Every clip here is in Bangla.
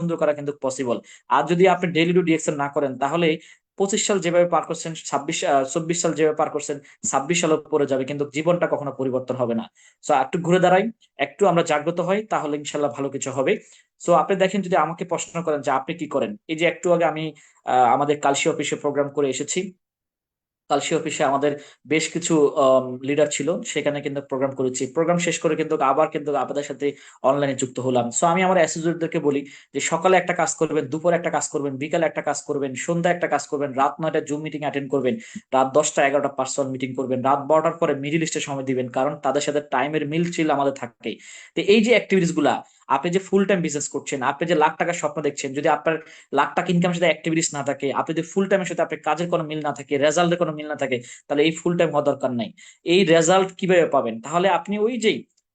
সুন্দর করা কিন্তু পসিবল। আর যদি আপনি ডেইলি টু ডিএক্সএল না করেন, তাহলে 25 সাল যেভাবে পার করছেন, 24 সাল যেভাবে পার করছেন, 26 সালও পরে যাবে, কিন্তু জীবনটা কখনো পরিবর্তন হবে না। সো একটু ঘুরে দাঁড়াই, একটু আমরা জাগ্রত হই, তাহলে ইনশাল্লাহ ভালো কিছু হবে। সো আপনি দেখেন, যদি আমাকে প্রশ্ন করেন যে আপনি কি করেন, এই যে একটু আগে আমি আমাদের কালশি অফিসে প্রোগ্রাম করে এসেছি। কালসি অফিসে আমাদের বেশ কিছু লিডার ছিল, সেখানে কিন্তু প্রোগ্রাম করেছি। প্রোগ্রাম শেষ করে কিন্তু আবার কিন্তু আপনাদের সাথে অনলাইনে যুক্ত হলাম। সো আমি আমার অ্যাসোসিয়েটদেরকে বলি যে সকালে একটা কাজ করবেন, দুপুরে একটা কাজ করবেন, বিকালে একটা কাজ করবেন, সন্ধ্যা একটা কাজ করবেন, রাত 9টায় জুম মিটিং অ্যাটেন্ড করবেন, রাত 10টা 11টা পার্সোনাল মিটিং করবেন, রাত 12টার পরে মিডিল ইস্টে সময় দিবেন, কারণ তাদের সাথে টাইমের মিল ছিল আমাদের থাকে। তো এই যে অ্যাক্টিভিটিস গুলা, আপনি যে ফুল টাইম বিজনেস করছেন, আপনি যে লাখ টাকার স্বপ্ন দেখছেন, যদি আপনার লাখ টাকা ইনকামের সাথে অ্যাক্টিভিটিস না থাকে, আপনি যদি ফুল টাইমের সাথে আপনার কাজের কোনো মিল না থাকে, রেজাল্টের কোনো মিল না থাকে, তাহলে এই ফুল টাইম হওয়ার দরকার নাই। এই রেজাল্ট কিভাবে পাবেন? তাহলে আপনি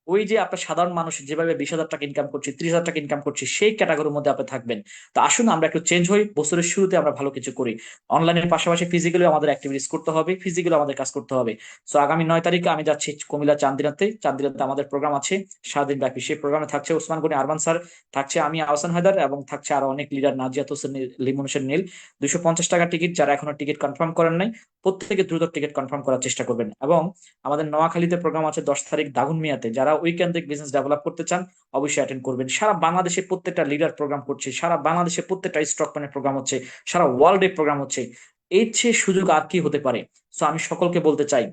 ওই যে আপনার সাধারণ মানুষ যেভাবে 20,000 টাকা ইনকাম করছে, 30,000 টাকা ইনকাম করছে, সেই ক্যাটাগরির মধ্যে আপনি থাকবেন। তো আসুন আমরা একটু চেঞ্জ হই, বছরের শুরুতে আমরা ভালো কিছু করি। অনলাইনের পাশাপাশি ফিজিক্যালি আমাদের অ্যাক্টিভিটিস করতে হবে, ফিজিক্যালি আমাদের কাজ করতে হবে। সো আগামী 9 তারিখে আমি যাচ্ছি কুমিল্লা চান্দিনাতে। চান্দিনাতে আমাদের প্রোগ্রাম আছে সারাদিন ব্যাপী। সেই প্রোগ্রামে থাকছে ওসমান গনি আরমান স্যার, থাকছে আমি আহসান হায়দার, এবং থাকছে আরো অনেক লিডার, নাজিয়াত হোসেন, লিমন হোসেন নীল। 250 টাকা টিকিট। যারা এখনো টিকিট কনফার্ম করেন নাই, প্রত্যেকে দ্রুত টিকিট কনফার্ম করার চেষ্টা করবেন। এবং আমাদের নোয়াখালীতে প্রোগ্রাম আছে 10 তারিখ দাগুনমিয়াতে। যারা উইকেন্দ্রিক বিজনেস ডেভেলপ করতে চান, অবশ্যই অ্যাটেন্ড করবেন। সারা বাংলাদেশে প্রত্যেকটা লিডার প্রোগ্রাম করছে, সারা বাংলাদেশে প্রত্যেকটা স্টকম্যানের প্রোগ্রাম হচ্ছে, সারা ওয়ার্ল্ডে প্রোগ্রাম হচ্ছে। এর চেয়ে সুযোগ আর কি হতে পারে? সো আমি সকলকে বলতে চাই,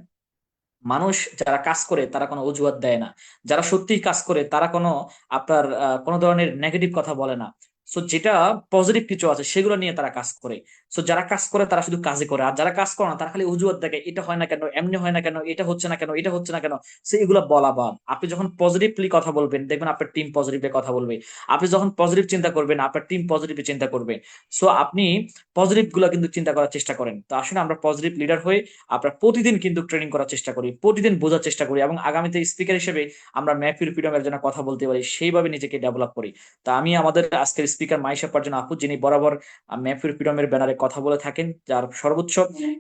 মানুষ যারা কাজ করে তারা কোনো অজুহাত দেয় না। যারা সত্যিই কাজ করে তারা কোনো আপনার কোনো ধরনের নেগেটিভ কথা বলে না। সো যেটা পজিটিভ কিছু আছে সেগুলো নিয়ে তারা কাজ করে। সো যারা কাজ করে তারা শুধু কাজই করে, আর যারা কাজ করে না তারা খালি অজুহাত দেখে, এটা হয় না কেন, এমনি হয় না কেন, এটা হচ্ছে না কেন, এটা হচ্ছে না কেন। সো এগুলো বলা বাদ। আপনি যখন পজিটিভলি কথা বলবেন, দেখবেন আপনার টিম পজিটিভলি কথা বলবে। আপনি যখন পজিটিভ চিন্তা করবেন, আপনার টিম পজিটিভলি চিন্তা করবে। সো আপনি পজিটিভ গুলো কিন্তু চিন্তা করার চেষ্টা করেন। তো আসলে আমরা পজিটিভ লিডার হয়ে আমরা প্রতিদিন কিন্তু ট্রেনিং করার চেষ্টা করি, প্রতিদিন বোঝার চেষ্টা করি, এবং আগামীতে স্পিকার হিসেবে আমরা মেহফিল ফ্রিডমের জন্য কথা বলতে পারি, সেইভাবে নিজেকে ডেভেলপ করি। তা আমি আমাদের আজকের স্পিকার মাইশা পারজন আপু, যিনি বরাবর মেহফিল ফ্রিডমের ব্যানারে কথা বলে থাকেন, যার সর্বোচ্চ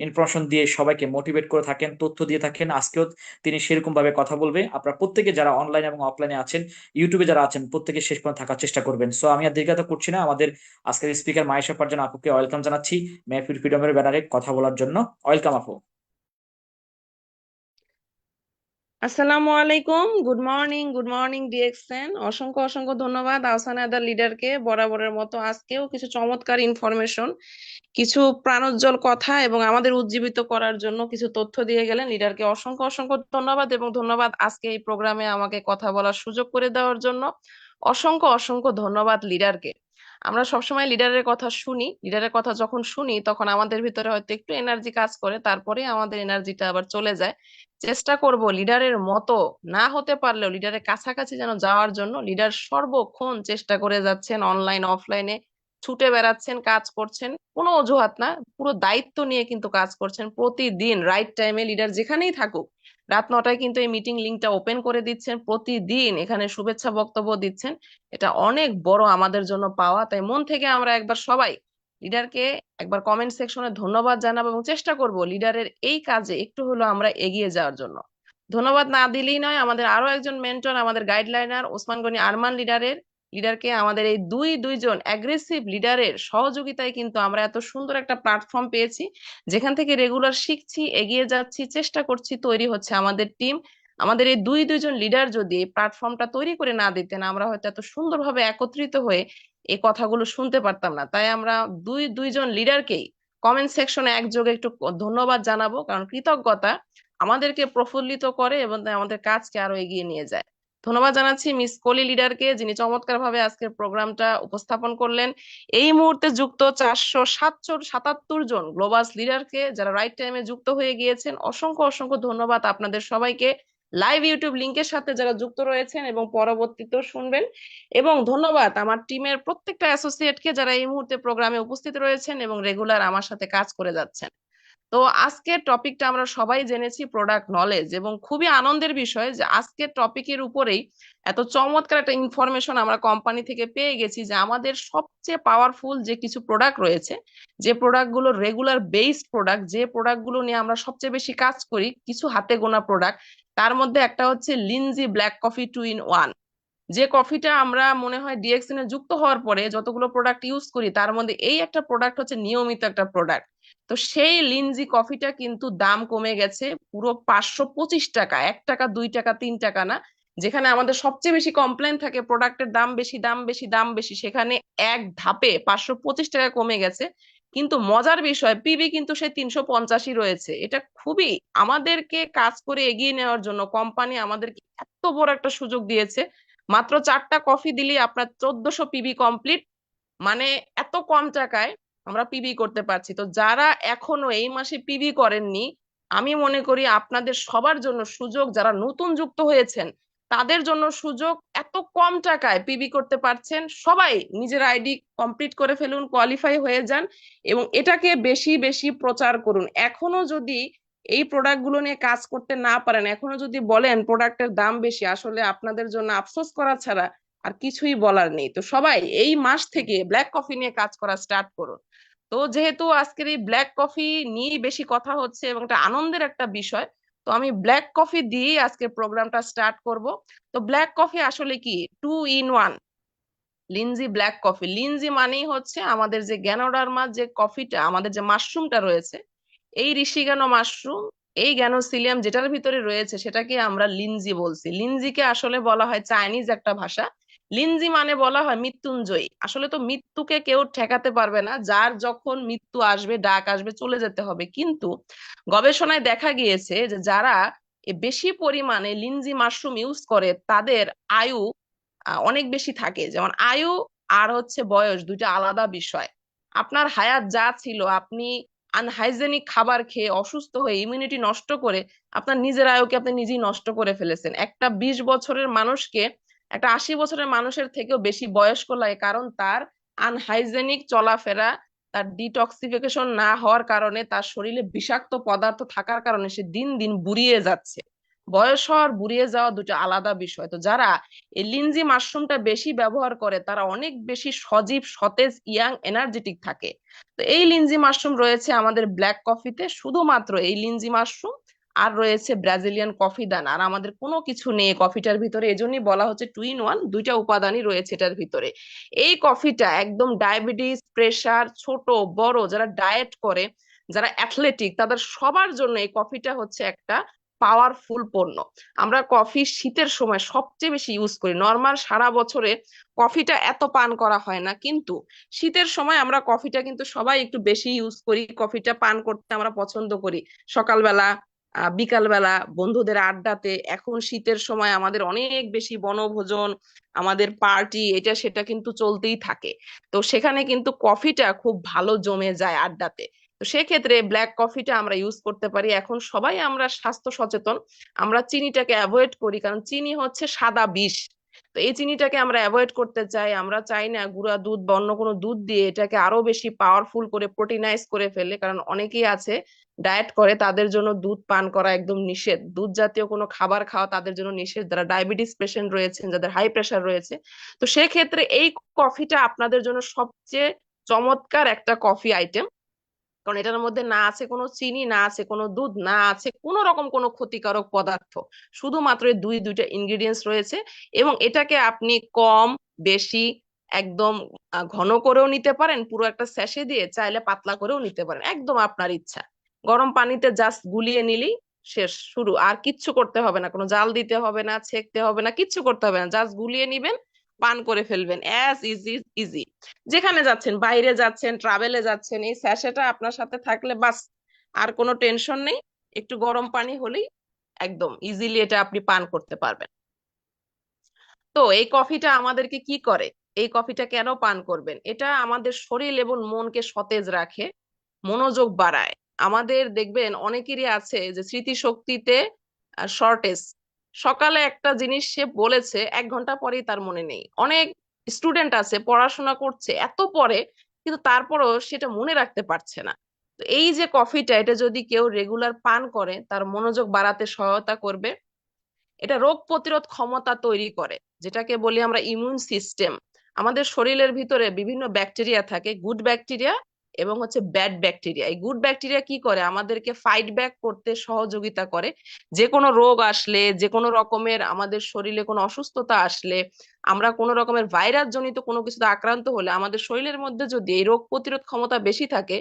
ইনফরমেশন দিয়ে সবাইকে মোটিভেট করে থাকেন, তথ্য দিয়ে থাকেন, আজকেও তিনি সেরকম ভাবে কথা বলবে। আপনারা প্রত্যেকে যারা অনলাইন এবং অফলাইনে আছেন, ইউটিউবে যারা আছেন, প্রত্যেকে শেষ পর্যন্ত থাকার চেষ্টা করবেন। সো আমি আর দীর্ঘায়িত করছি না, আমাদের আজকের স্পিকার মাইশা পারজন আপুকে ওয়েলকাম জানাচ্ছি মেহফিল ফ্রিডমের ব্যানারে কথা বলার জন্য। ওয়েলকাম আপু। আসসালামু আলাইকুম, good morning, good morning DXN. অসংখ্য অসংখ্য ধন্যবাদ আহসান আদার লিডারকে বরাবরের মতো আজকেও কিছু চমৎকার ইনফরমেশন, কিছু প্রাণোজ্জ্বল কথা এবং আমাদের উজ্জীবিত করার জন্য কিছু তথ্য দিয়ে গেলেন। লিডারকে অসংখ্য অসংখ্য ধন্যবাদ, এবং ধন্যবাদ আজকে এই প্রোগ্রামে আমাকে কথা বলার সুযোগ করে দেওয়ার জন্য। অসংখ্য অসংখ্য ধন্যবাদ লিডারকে। আমরা সবসময় লিডারের কথা শুনি, লিডারের কথা যখন শুনি তখন আমাদের ভিতরে হয়তো একটু এনার্জি কাজ করে, তারপরে আমাদের এনার্জিটা আবার চলে যায়। চেষ্টা করব লিডারের মতো না হতে পারলেও লিডারের কাছাকাছি যেন যাওয়ার জন্য। লিডার সর্বক্ষণ চেষ্টা করে যাচ্ছেন, অনলাইন অফলাইনে ছুটে বেড়াচ্ছেন, কাজ করছেন, কোনো অজুহাত না, পুরো দায়িত্ব নিয়ে কিন্তু কাজ করছেন। প্রতিদিন রাইট টাইমে লিডার যেখানেই থাকুক, রাত 9টায় কিন্তু এই মিটিং লিংকটা ওপেন করে দিচ্ছেন, প্রতিদিন এখানে শুভেচ্ছা বক্তব্য দিচ্ছেন। এটা অনেক বড় আমাদের জন্য পাওয়া। তাই মন থেকে আমরা একবার সবাই লিডারকে একবার কমেন্ট সেকশনে ধন্যবাদ জানাবো, এবং চেষ্টা করব লিডারের এই কাজে একটু হলো আমরা এগিয়ে যাওয়ার জন্য। ধন্যবাদ না দিলেই নয়, আমাদের আরো একজন মেন্টর, আমাদের গাইডলাইনার ওসমান গনি আরমান লিডারকে আমাদের এই দুইজন অ্যাগ্রেসিভ লিডারের সহযোগিতায় কিন্তু আমরা এত সুন্দর একটা প্ল্যাটফর্ম পেয়েছি, যেখান থেকে রেগুলার শিখছি, এগিয়ে যাচ্ছি, চেষ্টা করছি, তৈরি হচ্ছে আমাদের টিম। আমাদের এই দুইজন লিডার যদি এই প্ল্যাটফর্মটা তৈরি করে না দিতেন, আমরা হয়তো এত সুন্দরভাবে একত্রিত হয়ে এই কথাগুলো শুনতে পারতাম না। তাই আমরা দুইজন লিডারকেই কমেন্ট সেকশনে একযোগে একটু ধন্যবাদ জানাবো, কারণ কৃতজ্ঞতা আমাদেরকে প্রফুল্লিত করে এবং আমাদের কাজকে আরো এগিয়ে নিয়ে যায়। ধন্যবাদ জানাচ্ছি মিস কলি লিডারকে, যিনি চমৎকার ভাবে আজকের প্রোগ্রামটা উপস্থাপন করলেন। এই মুহূর্তে যুক্ত 477 জন গ্লোবাল লিডারকে, যারা রাইট টাইমে যুক্ত হয়ে গিয়েছেন, অসংখ্য অসংখ্য ধন্যবাদ আপনাদের সবাইকে। লাইভ ইউটিউব লিংকের সাথে যারা যুক্ত রয়েছেন এবং পরবর্তীতেও শুনবেন, এবং ধন্যবাদ আমার টিমের প্রত্যেকটা অ্যাসোসিয়েটকে যারা এই মুহূর্তে প্রোগ্রামে উপস্থিত রয়েছেন এবং রেগুলার আমার সাথে কাজ করে যাচ্ছেন। তো আজকের টপিকটা আমরা সবাই জেনেছি প্রোডাক্ট নলেজ, এবং খুবই আনন্দের বিষয় যে আজকের টপিকের উপরেই এত চমৎকার একটা ইনফরমেশন আমরা কোম্পানি থেকে পেয়ে গেছি, যে আমাদের সবচেয়ে পাওয়ারফুল যে কিছু প্রোডাক্ট রয়েছে, যে প্রোডাক্টগুলো রেগুলার বেস প্রোডাক্ট, যে প্রোডাক্টগুলো নিয়ে আমরা সবচেয়ে বেশি কাজ করি, কিছু হাতে গোনা প্রোডাক্ট, তার মধ্যে একটা হচ্ছে লিনজি ব্ল্যাক কফি 2 in 1। যে কফিটা আমরা মনে হয় ডিএক্সএন এ যুক্ত হওয়ার পরে যতগুলো প্রোডাক্ট ইউজ করি তার মধ্যে এই একটা প্রোডাক্ট হচ্ছে নিয়মিত একটা প্রোডাক্ট। তো সেই লিনজি কফিটা কিন্তু দাম কমে গেছে পুরো 525 টাকা, 1 টাকা 2 টাকা 3 টাকা না। যেখানে আমাদের সবচেয়ে বেশি কমপ্লেন থাকে প্রোডাক্টের দাম বেশি, দাম বেশি, দাম বেশি, সেখানে এক ধাপে 525 টাকা কমে গেছে। কিন্তু মজার বিষয় পিবি কিন্তু সেই 350ই রয়েছে। এটা খুবই আমাদেরকে কাজ করে এগিয়ে নেওয়ার জন্য কোম্পানি আমাদেরকে এত বড় একটা সুযোগ দিয়েছে। মাত্র 4টা কফি দিলেই আপনার 1400 পিবি কমপ্লিট। মানে এত কম টাকায় আমরা পিবি করতে পারছি। তো যারা এখনো এই মাসে পিবি করেননি, আমি মনে করি আপনাদের সবার জন্য সুযোগ, যারা নতুন যুক্ত হয়েছেন তাদের জন্য সুযোগ, এত কম টাকায় পিবি করতে পারছেন। সবাই নিজের আইডি কমপ্লিট করে ফেলুন, কোয়ালিফাই হয়ে যান এবং এটাকে বেশি বেশি প্রচার করুন। এখনো যদি এই প্রোডাক্ট গুলো নিয়ে কাজ করতে না পারেন, এখনো যদি বলেন প্রোডাক্টের দাম বেশি, আসলে আপনাদের জন্য আফসোস করা ছাড়া আর কিছুই বলার নেই। তো সবাই এই মাস থেকে ব্ল্যাক কফি নিয়ে কাজ করা স্টার্ট করুন। তো যেহেতু আজকের এই ব্ল্যাক কফি নিয়েই বেশি কথা হচ্ছে এবং এটা আনন্দের একটা বিষয়, তো আমি ব্ল্যাক কফি দিয়েই আজকে প্রোগ্রামটা স্টার্ট করব। তো ব্ল্যাক কফি আসলে কি? 2 in 1 Lindsay black coffee. Lindsay মানেই হচ্ছে আমাদের যে গ্যানোডার্মা যে কফিটা, আমাদের যে মাশরুমটা রয়েছে, এই ঋষিগানো মাশরুম, এই গ্যানোসিলিয়াম যেটার ভিতরে রয়েছে সেটাকে আমরা লিনজি বলছি। লিনজিকে আসলে বলা হয় চাইনিজ একটা ভাষা। লিনজি মানে বলা হয় মৃত্যুঞ্জয়ী। আসলে তো মৃত্যুকে কেউ ঠেকাতে পারবে না, যার যখন মৃত্যু আসবে, ডাক আসবে, চলে যেতে হবে। কিন্তু গবেষণায় দেখা গিয়েছে যে যারা বেশি পরিমাণে লিনজি মাশরুম ইউজ করে তাদের আয়ু অনেক বেশি থাকে। যেমন আয়ু আর হচ্ছে বয়স দুইটা আলাদা বিষয়। আপনার হায়াত যা ছিল, আপনি আনহাইজেনিক খাবার খেয়ে অসুস্থ হয়ে ইমিউনিটি নষ্ট করে আপনার নিজের আয়ুকে আপনি নিজেই নষ্ট করে ফেলেছেন। একটা 20 বছরের মানুষকে একটা 80 বছরের মানুষের থেকেও বেশি বয়স্ক লাগে, কারণ তার আনহাইজেনিক চলাফেরা, তার ডিটক্সিফিকেশন না হওয়ার কারণে, তার শরীরে বিষাক্ত পদার্থ থাকার কারণে সে দিন দিন বুড়িয়ে যাচ্ছে। বয়স হওয়ার বুড়িয়ে যাওয়া দুটো আলাদা বিষয়। তো যারা এই লিনজি মাশরুমটা বেশি ব্যবহার করে তারা অনেক বেশি সজীব, সতেজ, ইয়াং, এনার্জেটিক থাকে। তো এই লিনজি মাশরুম রয়েছে আমাদের ব্ল্যাক কফিতে, শুধুমাত্র এই লিনজি মাশরুম। আর রয়েছে ব্রাজিলিয়ান কফি দানা। আর আমাদের কোনো কিছু নেই কফিটার ভিতরে, এজন্যই বলা হচ্ছে 2 in 1, দুইটা উপাদানই রয়েছে এটার ভিতরে। এই কফিটা একদম ডায়াবেটিস, প্রেসার, ছোট বড় যারা ডায়েট করে, যারা অ্যাথলেটিক, তাদের সবার জন্য এই কফিটা হচ্ছে একটা পাওয়ারফুল পণ্য। আমরা কফি শীতের সময় সবচেয়ে বেশি ইউজ করি। নর্মাল সারা বছরে কফিটা এত পান করা হয় না, কিন্তু শীতের সময় আমরা কফিটা কিন্তু সবাই একটু বেশি ইউজ করি। কফিটা পান করতে আমরা পছন্দ করি সকালবেলা, বিকালবেলা, বন্ধুদের আড্ডাতে। এখন শীতের সময় আমাদের অনেক বেশি বনভোজন, আমাদের পার্টি, এটা সেটা কিন্তু চলতেই থাকে। তো সেখানে কিন্তু কফিটা খুব ভালো জমে যায় আড্ডাতে। তো সেক্ষেত্রে ব্ল্যাক কফিটা আমরা ইউজ করতে পারি। এখন সবাই আমরা স্বাস্থ্য সচেতন, আমরা চিনিটাকে অ্যাভয়েড করি, কারণ চিনি হচ্ছে সাদা বিষ। তো এই চিনিটাকে আমরা অ্যাভয়েড করতে চাই। আমরা চাই না গুঁড়া দুধ বা অন্য কোনো দুধ দিয়ে এটাকে আরো বেশি পাওয়ারফুল করে প্রোটিনাইজ করে ফেলে, কারণ অনেকেই আছে ডায়েট করে, তাদের জন্য দুধ পান করা একদম নিষেধ। দুধ জাতীয় কোনো খাবার খাওয়া তাদের জন্য নিষেধ, যারা ডায়াবেটিস পেশেন্ট রয়েছেন, যাদের হাই প্রেশার রয়েছে। তো সেক্ষেত্রে এই কফিটা আপনাদের জন্য সবচেয়ে চমৎকার একটা কফি আইটেম, কারণ এটার মধ্যে না আছে কোনো চিনি, না আছে কোনো দুধ, না আছে কোনো রকম কোনো ক্ষতিকারক পদার্থ। শুধুমাত্র এই দুইটা ইনগ্রিডিয়েন্টস রয়েছে। এবং এটাকে আপনি কম বেশি একদম ঘন করেও নিতে পারেন, পুরো একটা স্যাশে দিয়ে, চাইলে পাতলা করেও নিতে পারেন, একদম আপনার ইচ্ছা। গরম পানিতে জাস্ট গুলিয়ে নিলেই শেষ, শুরু। আর কিচ্ছু করতে হবে না, কোনো জাল দিতে হবে না, ছেঁকতে হবে না, কিচ্ছু করতে হবে না, জাস্ট গুলিয়ে নিবেন, পান করে ফেলবেন, অ্যাজ ইজি ইজি। যেখানে যাচ্ছেন, বাইরে যাচ্ছেন, ট্রাভেলে যাচ্ছেন, এই স্যাশেটা আপনার সাথে থাকলে বাস, আর কোনো টেনশন নেই। একটু গরম পানি হলেই একদম ইজিলি এটা আপনি পান করতে পারবেন। তো এই কফিটা আমাদেরকে কি করে? এই কফিটা কেন পান করবেন? এটা আমাদের শরীর এবং মনকে সতেজ রাখে, মনোযোগ বাড়ায়। আমাদের দেখবেন অনেকেরই আছে যে স্মৃতিশক্তিতে শর্টেজ। সকালে একটা জিনিস সে বলেছে, 1 ঘন্টা পরেই তার মনে নেই। অনেক স্টুডেন্ট আছে পড়াশোনা করছে এত পরে, কিন্তু তারপরও সেটা মনে রাখতে পারছে না। তো এই যে কফিটা, এটা যদি কেউ রেগুলার পান করে তার মনোযোগ বাড়াতে সহায়তা করবে। এটা রোগ প্রতিরোধ ক্ষমতা তৈরি করে, যেটাকে বলি আমরা ইমিউন সিস্টেম। আমাদের শরীরের ভিতরে বিভিন্ন ব্যাকটেরিয়া থাকে, গুড ব্যাকটেরিয়া এবং হচ্ছে ব্যাড ব্যাকটেরিয়া। এই গুড ব্যাকটেরিয়া কি করে? আমাদেরকে ফাইট ব্যাক করতে সহযোগিতা করে। যে কোনো রোগ আসলে, যে কোনো রকমের আমাদের শরীরে কোনো অসুস্থতা আসলে, আমরা কোনো রকমের ভাইরাস জনিত কোনো কিছুতে আক্রান্ত হলে আমাদের শরীরের মধ্যে যদি এই রোগ প্রতিরোধ ক্ষমতা বেশি থাকে,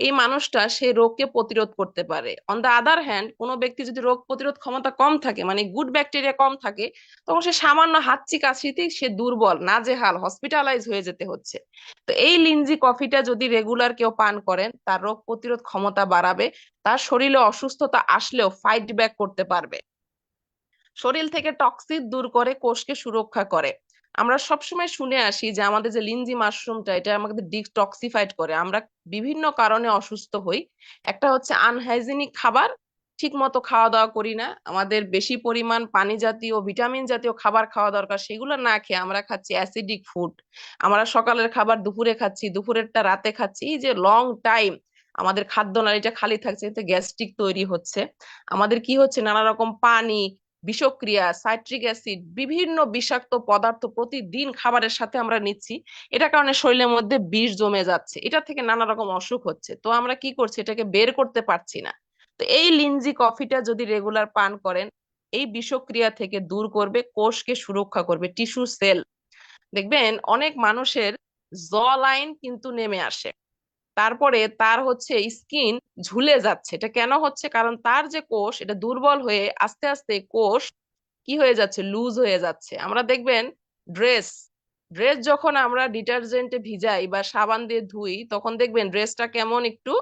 এই মানুষটা সেই রোগকে প্রতিরোধ করতে পারে। অন দ্য আদার হ্যান্ড, কোনো ব্যক্তি যদি রোগ প্রতিরোধ ক্ষমতা কম থাকে, মানে গুড ব্যাকটেরিয়া কম থাকে, তখন সে সামান্য হাঁচি কাশিতেই সে দুর্বল, নাজেহাল, হসপিটালাইজ হয়ে যেতে হচ্ছে। তো এই লিঞ্জি কফিটা যদি রেগুলার কেউ পান করেন, তার রোগ প্রতিরোধ ক্ষমতা বাড়াবে, তার শরীরে অসুস্থতা আসলেও ফাইট ব্যাক করতে পারবে, শরীর থেকে টক্সিন দূর করে, কোষকে সুরক্ষা করে। আমরা সবসময় শুনে আসি যে আমাদের যে লিনজি মাশরুমটা, এটা আমাদের ডিটক্সিফাইড করে। আমরা বিভিন্ন কারণে অসুস্থ হই। একটা হচ্ছে আনহাইজিনিক খাবার, ঠিক মতো খাওয়া দাওয়া করি না, আমাদের বেশি পরিমাণ পানি জাতীয় ভিটামিন জাতীয় খাবার খাওয়া দরকার, সেগুলো না খেয়ে আমরা খাচ্ছি অ্যাসিডিক ফুড। আমরা সকালের খাবার দুপুরে খাচ্ছি, দুপুরেরটা রাতে খাচ্ছি, এই যে লং টাইম আমাদের খাদ্য নালীটা খালি থাকছে, এতে গ্যাস্ট্রিক তৈরি হচ্ছে। আমাদের কি হচ্ছে, নানা রকম পানি, বিষক্রিয়া, সাইট্রিক অ্যাসিড, বিভিন্ন বিষাক্ত পদার্থ প্রতিদিন খাবারের সাথে আমরা নিচ্ছি। এটা কারণে শরীরের মধ্যে বিষ জমে যাচ্ছে, এটা থেকে নানা রকম অসুখ হচ্ছে। তো আমরা কি করছি, এটাকে বের করতে পারছি না। তো এই লিনজি কফিটা যদি রেগুলার পান করেন, এই বিষক্রিয়া থেকে দূর করবে, কোষকে সুরক্ষা করবে, টিস্যু সেল। দেখবেন অনেক মানুষের জ লাইন কিন্তু নেমে আসে, তারপরে তার হচ্ছে স্কিন ঝুলে যাচ্ছে। এটা কেন হচ্ছে? কারণ তার যে কোষ, এটা দুর্বল হয়ে আস্তে আস্তে কোষ কি হয়ে যাচ্ছে, লুজ হয়ে যাচ্ছে। আমরা দেখবেন ড্রেস ড্রেস যখন আমরা ডিটারজেন্টে ভিজাই বা সাবান দিয়ে ধুই, তখন দেখবেন ড্রেসটা কেমন একটু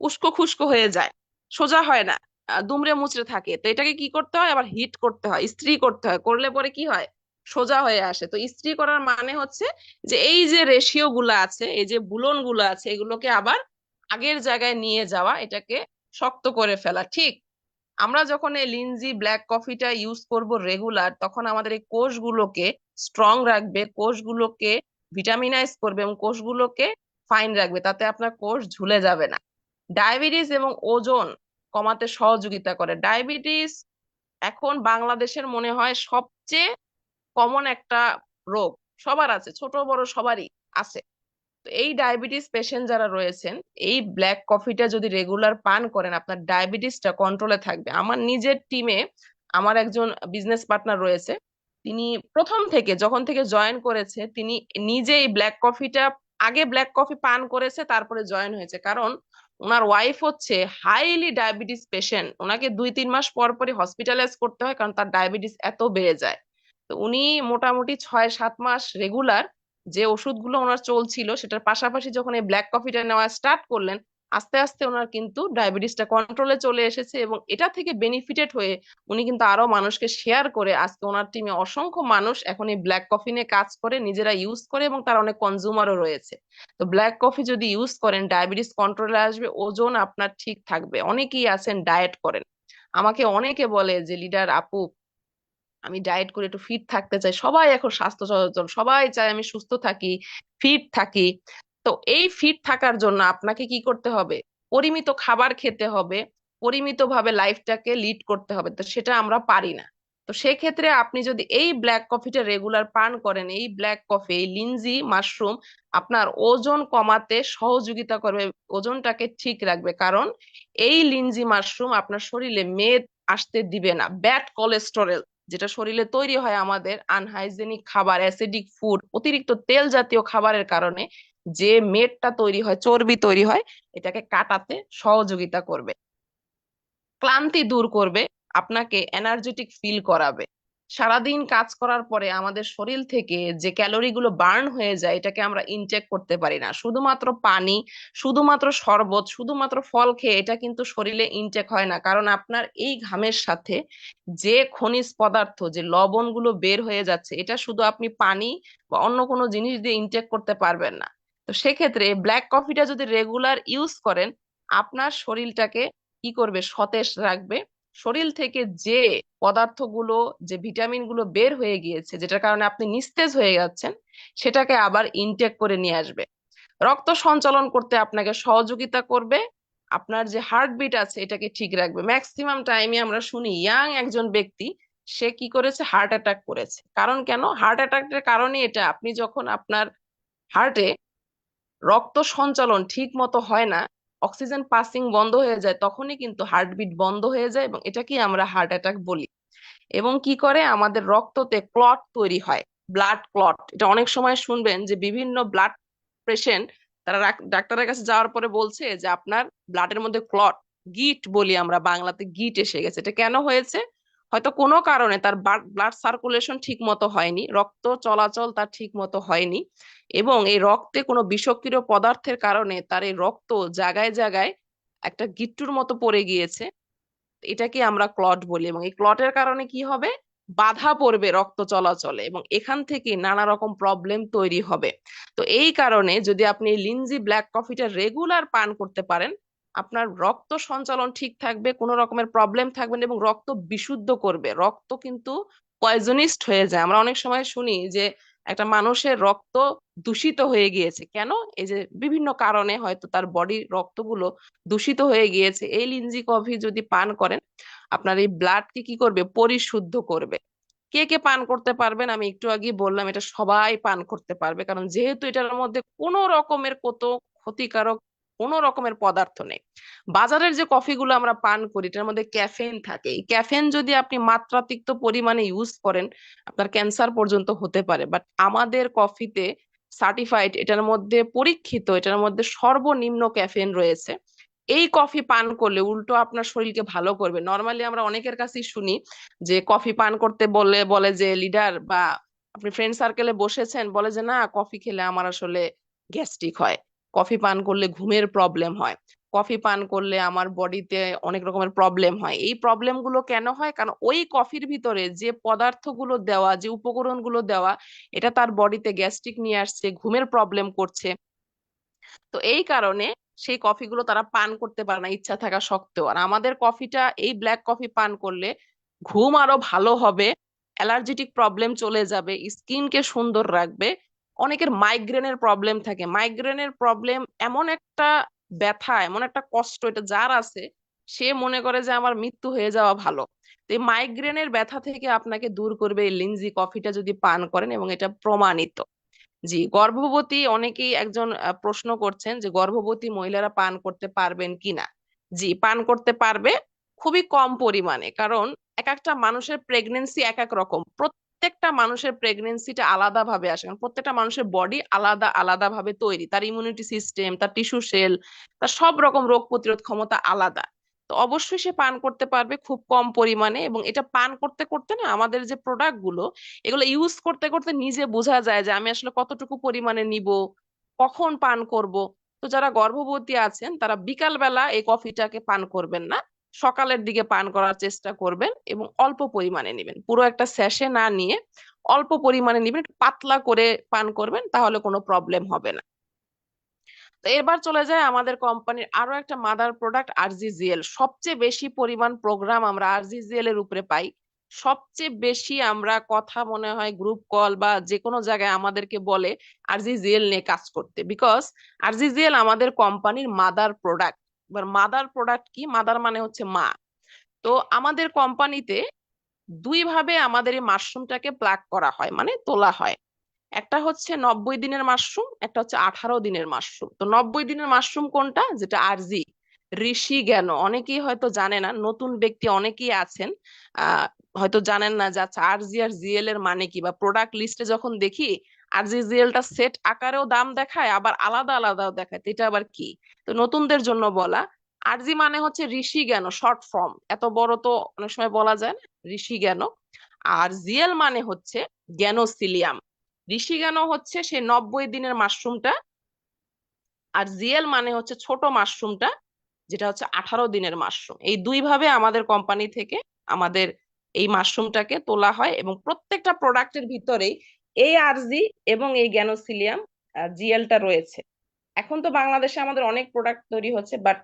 উস্কো খুস্কো হয়ে যায়, সোজা হয় না, দুমড়ে মুচড়ে থাকে। তো এটাকে কি করতে হয়, আবার হিট করতে হয়, ইস্ত্রি করতে হয়, করলে পরে কি হয়, সোজা হয়ে আসে। তো ইস্ত্রি করার মানে হচ্ছে যে এই যে রেশিও গুলা আছে, এই যে বুলন গুলো আছে, এগুলোকে আবার আগের জায়গায় নিয়ে যাওয়া, এটাকে শক্ত করে ফেলা। ঠিক আমরা যখন এই লিনজি ব্ল্যাক কফিটা ইউজ করব রেগুলার, তখন আমাদের এই কোষগুলোকে স্ট্রং রাখবে, কোষগুলোকে ভিটামিনাইজ করবে এবং কোষগুলোকে ফাইন রাখবে, তাতে আপনার কোষ ঝুলে যাবে না। ডায়াবেটিস এবং ওজন কমাতে সহযোগিতা করে। ডায়াবেটিস এখন বাংলাদেশের মনে হয় সবচেয়ে কমন একটা রোগ, সবার আছে, ছোট বড় সবারই আছে। তো এই ডায়াবেটিস পেশেন্ট যারা রয়েছেন, এই ব্ল্যাক কফিটা যদি রেগুলার পান করেন, আপনার ডায়াবেটিসটা কন্ট্রোলে থাকবে। আমার নিজের টিমে আমার একজন বিজনেস পার্টনার রয়েছে, তিনি প্রথম থেকে যখন থেকে জয়েন করেছে, তিনি নিজে এই ব্ল্যাক কফিটা, আগে ব্ল্যাক কফি পান করেছে তারপরে জয়েন হয়েছে। কারণ ওনার ওয়াইফ হচ্ছে হাইলি ডায়াবেটিস পেশেন্ট, ওনাকে 2-3 মাস পর পরই হসপিটালাইজ করতে হয়, কারণ তার ডায়াবেটিস এত বেড়ে যায়। তো উনি মোটামুটি 6-7 মাস রেগুলার যে ওষুধগুলো ওনার চলছিল, সেটার পাশাপাশি যখন এই ব্ল্যাক কফিটা নেওয়া স্টার্ট করলেন, আস্তে আস্তে ওনার কিন্তু ডায়াবেটিসটা কন্ট্রোলে চলে এসেছে। এবং এটা থেকে বেনিফিটেড হয়ে উনি কিন্তু আরো মানুষকে শেয়ার করে, আজকে ওনার টিমে অসংখ্য মানুষ এখন এই ব্ল্যাক কফি নিয়ে কাজ করে, নিজেরা ইউজ করে, এবং তার অনেক কনজিউমারও রয়েছে। তো ব্ল্যাক কফি যদি ইউজ করেন, ডায়াবেটিস কন্ট্রোলে আসবে, ওজন আপনার ঠিক থাকবে। অনেকেই আছেন ডায়েট করেন, আমাকে অনেকে বলে যে লিডার আপু, আমি ডায়েট করে একটু ফিট থাকতে চাই। সবাই এখন স্বাস্থ্য সচেতন, সবাই চায় আমি সুস্থ থাকি, ফিট থাকি। তো এই ফিট থাকার জন্য আপনাকে কি করতে হবে, পরিমিত খাবার খেতে হবে, পরিমিত ভাবে লাইফটাকে লিড করতে হবে। তো সেটা আমরা পারি না। তো সেক্ষেত্রে আপনি যদি এই ব্ল্যাক কফিটা রেগুলার পান করেন, এই ব্ল্যাক কফি, এই লিনজি মাশরুম আপনার ওজন কমাতে সহযোগিতা করবে, ওজনটাকে ঠিক রাখবে। কারণ এই লিনজি মাশরুম আপনার শরীরে মেদ আসতে দিবে না। ব্যাড কোলেস্টেরল যেটা শরীরে তৈরি হয় আমাদের আনহাইজেনিক খাবার, অ্যাসিডিক ফুড, অতিরিক্ত তেল জাতীয় খাবারের কারণে যে মেদটা তৈরি হয়, চর্বি তৈরি হয়, এটাকে কাটাতে সহযোগিতা করবে, ক্লান্তি দূর করবে, আপনাকে এনার্জেটিক ফিল করাবে। সারাদিন কাজ করার পরে আমাদের শরীর থেকে যে ক্যালোরি গুলো বার্ন হয়ে যায়, এটাকে আমরা ইনটেক করতে পারি না। শুধুমাত্র পানি, শুধুমাত্র শরবত, শুধুমাত্র ফল খেয়ে এটা কিন্তু শরীরে ইনটেক হয় না। কারণ আপনার এই ঘামের সাথে যে খনিজ পদার্থ, যে লবণ গুলো বের হয়ে যাচ্ছে, এটা শুধু আপনি পানি বা অন্য কোনো জিনিস দিয়ে ইনটেক করতে পারবেন না। তো সেক্ষেত্রে ব্ল্যাক কফিটা যদি রেগুলার ইউজ করেন, আপনার শরীরটাকে কি করবে, সতেজ রাখবে। শরীর থেকে যে পদার্থগুলো, যে ভিটামিন গুলো বের হয়ে গিয়েছে, যেটার কারণে আপনি নিস্তেজ হয়ে যাচ্ছেন, সেটাকে আবার ইনটেক করে নিয়ে আসবে। রক্ত সঞ্চালন করতে আপনাকে সহযোগিতা করবে। আপনার যে হার্টবিট আছে এটাকে ঠিক রাখবে। ম্যাক্সিমাম টাইমে আমরা শুনি ইয়াং একজন ব্যক্তি সে কি করেছে, হার্ট অ্যাটাক করেছে। কারণ কেন? হার্ট অ্যাটাকের কারণে এটা, আপনি যখন আপনার হার্টে রক্ত সঞ্চালন ঠিক মতো হয় না, অক্সিজেন পাসিং বন্ধ হয়ে যায়, তখনই কিন্তু হার্টবিট বন্ধ হয়ে যায়, এবং এটাকে আমরা হার্ট অ্যাটাক বলি। এবং কি করে, আমাদের রক্ততে ক্লট তৈরি হয়। ব্লাড ক্লট, এটা অনেক সময় শুনবেন যে বিভিন্ন ব্লাড পেশেন্ট তারা ডাক্তারের কাছে যাওয়ার পরে বলছে যে আপনার ব্লাডের মধ্যে ক্লট, গিট বলি আমরা বাংলাতে, গিট এসে গেছে। এটা কেন হয়েছে? হয়তো কোনো কারণে তার ব্লাড সার্কুলেশন ঠিক মতো হয়নি, রক্ত চলাচল তার ঠিক মতো হয়নি, এবং এই রক্তে কোনো বিষক্রিয় পদার্থের কারণে তার এই রক্ত জায়গায় জায়গায় একটা গিট্টুর মতো পড়ে গিয়েছে। এটাকে আমরা ক্লট বলি, এবং এই ক্লটের কারণে কি হবে, বাধা পড়বে রক্ত চলাচলে, এবং এখান থেকে নানা রকম প্রবলেম তৈরি হবে। তো এই কারণে যদি আপনি এই লিনজি ব্ল্যাক কফিটা রেগুলার পান করতে পারেন, আপনার রক্ত সঞ্চালন ঠিক থাকবে, কোনো রকমের প্রবলেম থাকবে না, এবং রক্ত বিশুদ্ধ করবে। রক্ত কিন্তু পয়জনিস্ট হয়ে যায়, আমরা অনেক সময় শুনি যে একটা মানুষের রক্ত দূষিত হয়ে গিয়েছে কেন, এই যে বিভিন্ন কারণে হয়তো তার বডির রক্তগুলো দূষিত হয়ে গিয়েছে। এই লিনজি কফি যদি পান করেন, আপনার এই ব্লাডকে কি করবে, পরিশুদ্ধ করবে। কে কে পান করতে পারবেন? আমি একটু আগে বললাম এটা সবাই পান করতে পারবে, কারণ যেহেতু এটার মধ্যে কোনো রকমের কত ক্ষতিকারক কোনো রকমের পদার্থ নেই। বাজারের যে কফিগুলো আমরা পান করি এটার মধ্যে ক্যাফেন থাকে, এই ক্যাফেন যদি আপনি মাত্রাতিরিক্ত পরিমাণে ইউজ করেন আপনার ক্যান্সার পর্যন্ত হতে পারে। বাট আমাদের কফিতে সার্টিফাইড, এটার মধ্যে পরীক্ষিত, এটার মধ্যে সর্বনিম্ন ক্যাফেন রয়েছে। এই কফি পান করলে উল্টো আপনার শরীরকে ভালো করবে। নর্মালি আমরা অনেকের কাছেই শুনি যে কফি পান করতে বললে বলে যে লিডার বা আপনি ফ্রেন্ড সার্কেলে বসেছেন, বলে যে না কফি খেলে আমার আসলে গ্যাস্ট্রিক হয়, কফি পান করলে ঘুমের প্রবলেম হয়, কফি পান করলে আমার বডিতে অনেক রকমের প্রবলেম হয়। এই প্রবলেম গুলো কেন হয়? কারণ ওই কফির ভিতরে যে পদার্থগুলো দেওয়া, যে উপকরণগুলো দেওয়া, এটা তার বডিতে গ্যাস্ট্রিক নিয়ে আসছে, ঘুমের প্রবলেম করছে। তো এই কারণে সেই কফিগুলো তারা পান করতে পারে না ইচ্ছা থাকা সত্ত্বেও। আর আমাদের কফিটা, এই ব্ল্যাক কফি পান করলে ঘুম আরো ভালো হবে, অ্যালার্জেটিক প্রবলেম চলে যাবে, স্কিনকে সুন্দর রাখবে। অনেকের মাইগ্রেনের প্রবলেম থাকে, মাইগ্রেনের প্রবলেম এমন একটা ব্যথা, এমন একটা কষ্ট, এটা যার আছে সে মনে করে যে আমার মৃত্যু হয়ে যাওয়া ভালো। তো এই মাইগ্রেনের ব্যথা থেকে আপনাকে দূর করবে এই লিনজি কফিটা যদি পান করেন, এবং এটা প্রমাণিত। জি, গর্ভবতী অনেকেই একজন প্রশ্ন করছেন যে গর্ভবতী মহিলারা পান করতে পারবেন কিনা। জি, পান করতে পারবে, খুবই কম পরিমাণে, কারণ এক একটা মানুষের প্রেগনেন্সি এক এক রকম, প্রত্যেকটা মানুষের প্রেগনেন্সিটা আলাদা ভাবে আসে, কারণ প্রত্যেকটা মানুষের বডি আলাদা আলাদা ভাবে তৈরি, তার ইমিউনিটি সিস্টেম, তার টিস্যু সেল, তার সব রকম রোগ প্রতিরোধ ক্ষমতা আলাদা। তো অবশ্যই সে পান করতে পারবে খুব কম পরিমাণে, এবং এটা পান করতে করতে না আমাদের যে প্রোডাক্ট গুলো এগুলো ইউজ করতে করতে নিজে বোঝা যায় যে আমি আসলে কতটুকু পরিমাণে নিব, কখন পান করব। তো যারা গর্ভবতী আছেন তারা বিকাল বেলা এই কফিটাকে পান করবেন না, সকালের দিকে পান করার চেষ্টা করবেন, এবং অল্প পরিমাণে নেবেন, পুরো একটা স্যাশে না নিয়ে অল্প পরিমাণে নেবেন, একটু পাতলা করে পান করবেন, তাহলে কোনো প্রবলেম হবে না। তো এবার চলে যায় আমাদের কোম্পানির আরো একটা মাদার প্রোডাক্ট আরজিজিএল। সবচেয়ে বেশি পরিমাণ প্রোগ্রাম আমরা আরজিজিএল এর উপরে পাই, সবচেয়ে বেশি আমরা কথা মনে হয় গ্রুপ কল বা যে কোনো জায়গায় আমাদেরকে বলে আরজিজিএল নিয়ে কাজ করতে, বিকজ আরজিজিএল আমাদের কোম্পানির মাদার প্রোডাক্ট। এবার মাদার প্রোডাক্ট কি? মাদার মানে হচ্ছে মা। তো আমাদের কোম্পানিতে দুই ভাবে আমাদের এই মাশরুমটাকে প্লাগ করা হয়, মানে তোলা হয়। একটা হচ্ছে 90 দিনের মাশরুম, একটা হচ্ছে 18 দিনের মাশরুম। তো 90 দিনের মাশরুম কোনটা? যেটা আরজি, ঋষি জ্ঞান, অনেকেই হয়তো জানে না, নতুন ব্যক্তি অনেকেই আছেন আহ হয়তো জানেন না যে আচ্ছা আরজি আর জিএল এর মানে কি, বা প্রোডাক্ট লিস্টে যখন দেখি আরজি জিএলটা সেট আকারেও দাম দেখায়, আবার আলাদা আলাদাও দেখায়, তো এটা আবার কি? তো নতুনদের জন্য বলা, আরজি মানে হচ্ছে ঋষি জ্ঞান, শর্ট ফর্ম, এত বড় তো অনেক সময় বলা যায় না, ঋষি জ্ঞান। আর জিএল মানে হচ্ছে জ্ঞানোসিলিয়াম। ঋষিগানো হচ্ছে সেই 90 দিনের মাশরুমটা, আর জিএল মানে হচ্ছে ছোট মাশরুমটা, যেটা হচ্ছে 18 দিনের মাশরুম। এই দুই ভাবে আমাদের কোম্পানি থেকে আমাদের এই মাশরুমটাকে তোলা হয়, এবং প্রত্যেকটা প্রোডাক্টের ভিতরেই এই আরজি এবং এই গ্যানোসিলিয়াম জিএলটা রয়েছে। এখন তো বাংলাদেশে আমাদের অনেক প্রোডাক্ট তৈরি হচ্ছে, বাট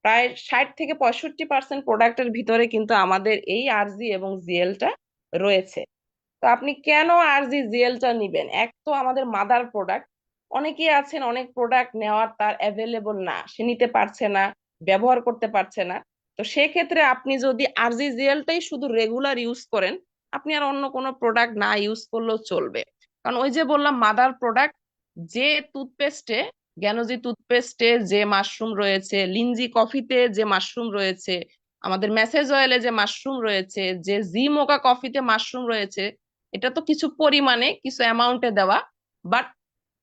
প্রায় 60 থেকে 65% প্রোডাক্টের ভিতরে কিন্তু আমাদের এই আরজি এবং জিএলটা রয়েছে। তো আপনি কেন আরজি জিএলটা নিবেন? এক তো আমাদের মাদার প্রোডাক্ট, অনেকেই আছেন অনেক প্রোডাক্ট নেওয়ার তার অ্যাভেলেবল না, সে নিতে পারছে না, ব্যবহার করতে পারছে না। তো সেক্ষেত্রে আপনি যদি আরজি জিএলটাই শুধু রেগুলার ইউজ করেন, আপনি আর অন্য কোনো প্রোডাক্ট না ইউজ করলেও চলবে। কারণ ওই যে বললাম মাদার প্রোডাক্ট, যে টুথপেস্টে, জ্ঞানজি টুথপেস্টে যে মাশরুম রয়েছে, লিনজি কফিতে যে মাশরুম রয়েছে, আমাদের মেসেজ অয়েলে যে মাশরুম রয়েছে, যে জি মোকা কফিতে মাশরুম রয়েছে, এটা তো কিছু পরিমাণে কিছু অ্যামাউন্টে দেওয়া, বাট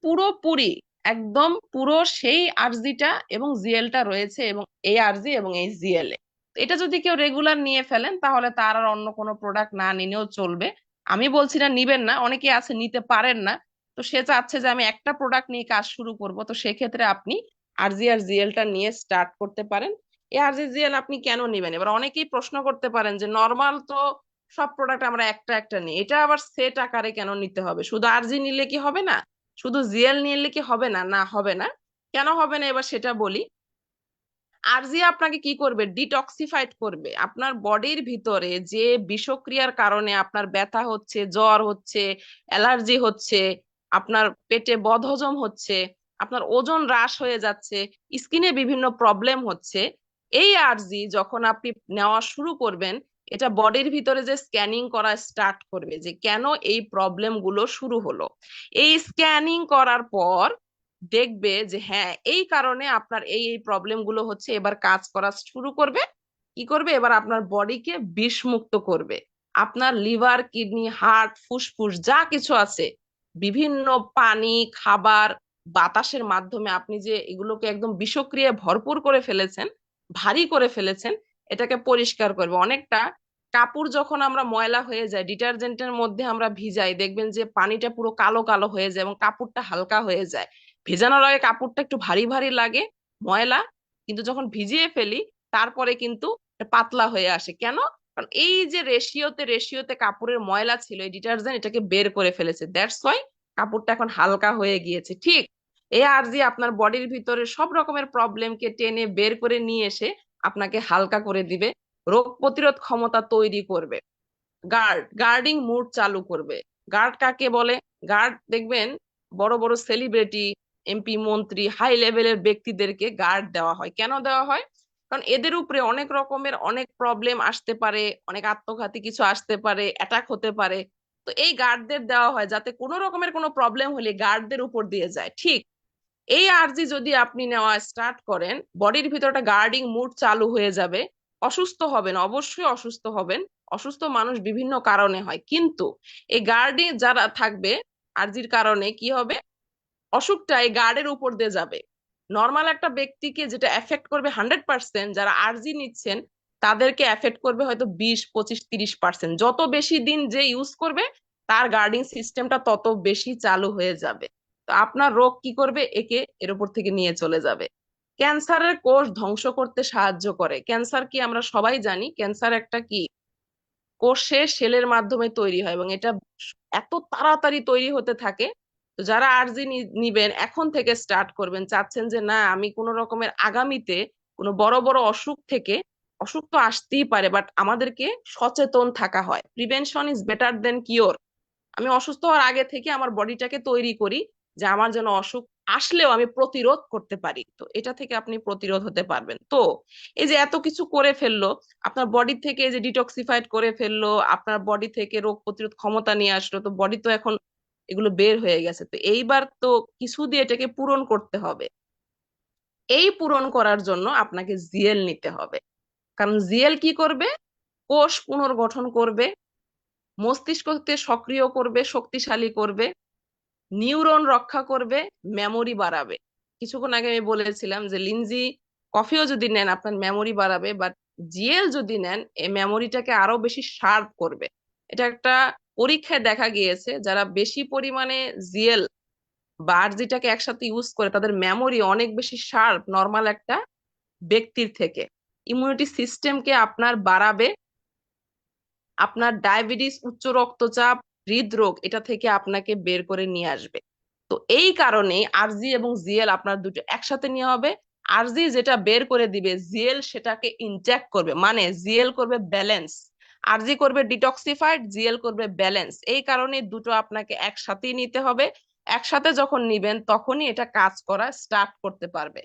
পুরোপুরি একদম পুরো সেই আরজিটা এবং জিএলটা রয়েছে, এবং এই আরজি এবং এই জিএল এ। এটা যদি কেউ রেগুলার নিয়ে ফেলেন তাহলে তার আর অন্য কোনো প্রোডাক্ট না নিলেও চলবে। আমি বলছি না নিবেন না, অনেকে আছে নিতে পারেন না, তো সে চাচ্ছে যে আমি একটা প্রোডাক্ট নিয়ে কাজ শুরু করব, তো সেক্ষেত্রে আপনি আরজি আর জিএলটা নিয়ে স্টার্ট করতে পারেন। এই আরজি জিএল আপনি কেন নিবেন? এবার অনেকেই প্রশ্ন করতে পারেন যে নর্মাল তো সব প্রোডাক্ট আমরা একটা একটা নিই, এটা আবার সেট আকারে কেন নিতে হবে? শুধু আরজি নিলে কি হবে না? শুধু জিএল নিলে কি হবে না? না, হবে না। কেন হবে না এবার সেটা বলি। আরজি আপনাকে কি করবে? ডিটক্সিফাইড করবে। আপনার বডির ভিতরে যে বিষক্রিয়ার কারণে আপনার ব্যথা হচ্ছে, জ্বর হচ্ছে, অ্যালার্জি হচ্ছে, আপনার পেটে বদহজম হচ্ছে, আপনার ওজন হ্রাস হয়ে যাচ্ছে, স্কিনে বিভিন্ন প্রবলেম হচ্ছে, এই আরজি যখন আপনি নেওয়া শুরু করবেন, এটা বডির ভিতরে যে স্ক্যানিং করা স্টার্ট করবে যে কেন এই প্রবলেম গুলো শুরু হলো। এই স্ক্যানিং করার পর দেখবে যে হ্যাঁ, এই কারণে আপনার এই এই প্রবলেম গুলো হচ্ছে, এবার কাজ করা শুরু করবে। কি করবে? এবার আপনার বডিকে বিষমুক্ত করবে। আপনার লিভার, কিডনি, হার্ট, ফুসফুস যা কিছু আছে, বিভিন্ন পানি, খাবার, বাতাসের মাধ্যমে আপনি যে এগুলোকে একদম বিষক্রিয়ায় ভরপুর করে ফেলেছেন, ভারী করে ফেলেছেন, এটাকে পরিষ্কার করবে অনেকটা। কাপড় যখন আমরা ময়লা হয়ে যায়, ডিটারজেন্টের মধ্যে আমরা ভিজাই, দেখবেন যে পানিটা পুরো কালো কালো হয়ে যায় এবং কাপড়টা হালকা হয়ে যায়। ভেজানোর আগে কাপড়টা একটু ভারী ভারী লাগে, ময়লা, কিন্তু যখন ভিজিয়ে ফেলি তারপরে কিন্তু পাতলা হয়ে আসে। কেন? কারণ এই যে রেশিওতে রেশিওতে কাপড়ের ময়লা ছিল, এই ডিটারজেন্ট এটাকে বের করে ফেলেছে, দ্যাটস ওয়াই কাপড়টা এখন হালকা হয়ে গিয়েছে। ঠিক এই আরজি আপনার বডির ভিতরে সব রকমের প্রবলেমকে টেনে বের করে নিয়ে এসে আপনাকে হালকা করে দিবে, রোগ প্রতিরোধ ক্ষমতা তৈরি করবে, গার্ডিং মুড চালু করবে। গার্ড কাকে বলে? গার্ড দেখবেন বড় বড় সেলিব্রিটি, এমপি, মন্ত্রী, হাই লেভেলের ব্যক্তিদেরকে গার্ড দেওয়া হয়। কেন দেওয়া হয়? কারণ এদের উপরে অনেক রকমের অনেক প্রবলেম আসতে পারে, অনেক আত্মঘাতী কিছু আসতে পারে, অ্যাটাক হতে পারে। তো এই গার্ডদের দেওয়া হয় যাতে কোনো রকমের কোনো প্রবলেম হলে গার্ডদের উপর দিয়ে যায়। ঠিক এই আরজি যদি আপনি নেওয়া স্টার্ট করেন, বডির ভিতরটা গার্ডিং মুড চালু হয়ে যাবে। অসুস্থ হবেন, অবশ্যই অসুস্থ হবেন। অসুস্থ মানুষ বিভিন্ন কারণে হয়, কিন্তু এই গার্ডিং যারা থাকবে, আরজির কারণে কি হবে? অসুখটা এই গার্ডের উপর দিয়ে যাবে। নর্মাল একটা ব্যক্তিকে যেটা এফেক্ট করবে 100%, যারা আরজি নিচ্ছেন তাদেরকে এফেক্ট করবে হয়তো 20, 25, 30%। যত বেশি দিন যে ইউজ করবে, তার গার্ডিং সিস্টেমটা তত বেশি চালু হয়ে যাবে। তো আপনার রোগ কি করবে? একে এর উপর থেকে নিয়ে চলে যাবে। ক্যান্সারের কোষ ধ্বংস করতে সাহায্য করে। ক্যান্সার কি আমরা সবাই জানি, ক্যান্সার একটা কি কোষের সেলের মাধ্যমে তৈরি হয়, এবং এটা এত তাড়াতাড়ি তৈরি হতে থাকে। তো যারা আরজি নিবেন, এখন থেকে স্টার্ট করবেন, চাচ্ছেন যে না আমি কোনো রকমের আগামীতে কোনো বড় বড় অসুখ থেকে, অসুখ তো আসতেই পারে, বাট আমাদেরকে সচেতন থাকা হয়। Prevention is better then cure. আমি অসুস্থ হওয়ার আগে থেকে আমার বডিটাকে তৈরি করি যে আমার যেন অসুখ আসলেও আমি প্রতিরোধ করতে পারি, তো এটা থেকে আপনি প্রতিরোধ হতে পারবেন। তো এই যে এত কিছু করে ফেললো, আপনার বডি থেকে এই যে ডিটক্সিফাইড করে ফেললো, আপনার বডি থেকে রোগ প্রতিরোধ ক্ষমতা নিয়ে আসলো, তো বডি তো এখন এগুলো বের হয়ে গেছে, তো এইবার তো কিছু দিয়ে এটাকে পূরণ করতে হবে। এই পূরণ করার জন্য আপনাকে জিএল নিতে হবে। কারণ জিএল কি করবে? কোষ পুনর্গঠন করবে, মস্তিষ্ককে সক্রিয় করবে, শক্তিশালী করবে, নিউরন রক্ষা করবে, মেমোরি বাড়াবে। কিছুক্ষণ আগে আমি বলেছিলাম যে লিনজি কফিও যদি নেন আপনার মেমোরি বাড়াবে, বাট জিএল যদি নেন এই মেমোরিটাকে আরো বেশি শার্প করবে। এটা একটা পরীক্ষায় দেখা গিয়েছে, যারা বেশি পরিমাণে জিএল বা আরজিটাকে একসাথে ইউজ করে তাদের মেমোরি অনেক বেশি শার্প নর্মাল একটা ব্যক্তির থেকে। ইমিউনিটি সিস্টেমকে আপনার বাড়াবে, আপনার ডায়াবেটিস, উচ্চ রক্তচাপ, হৃদরোগ এটা থেকে আপনাকে বের করে নিয়ে আসবে। তো এই কারণে আরজি এবং জিএল আপনার দুটো একসাথে নিয়ে হবে। আরজি যেটা বের করে দিবে, জিএল সেটাকে ইনট্যাক্ট করবে, মানে জিএল করবে ব্যালেন্স। আরজি করবে ডিটক্সিফাইড, জিএল করবে ব্যালেন্স। এই কারণে দুটো আপনাকে একসাথেই নিতে হবে। একসাথে যখন নিবেন তখনই এটা কাজ করা স্টার্ট করতে পারবে।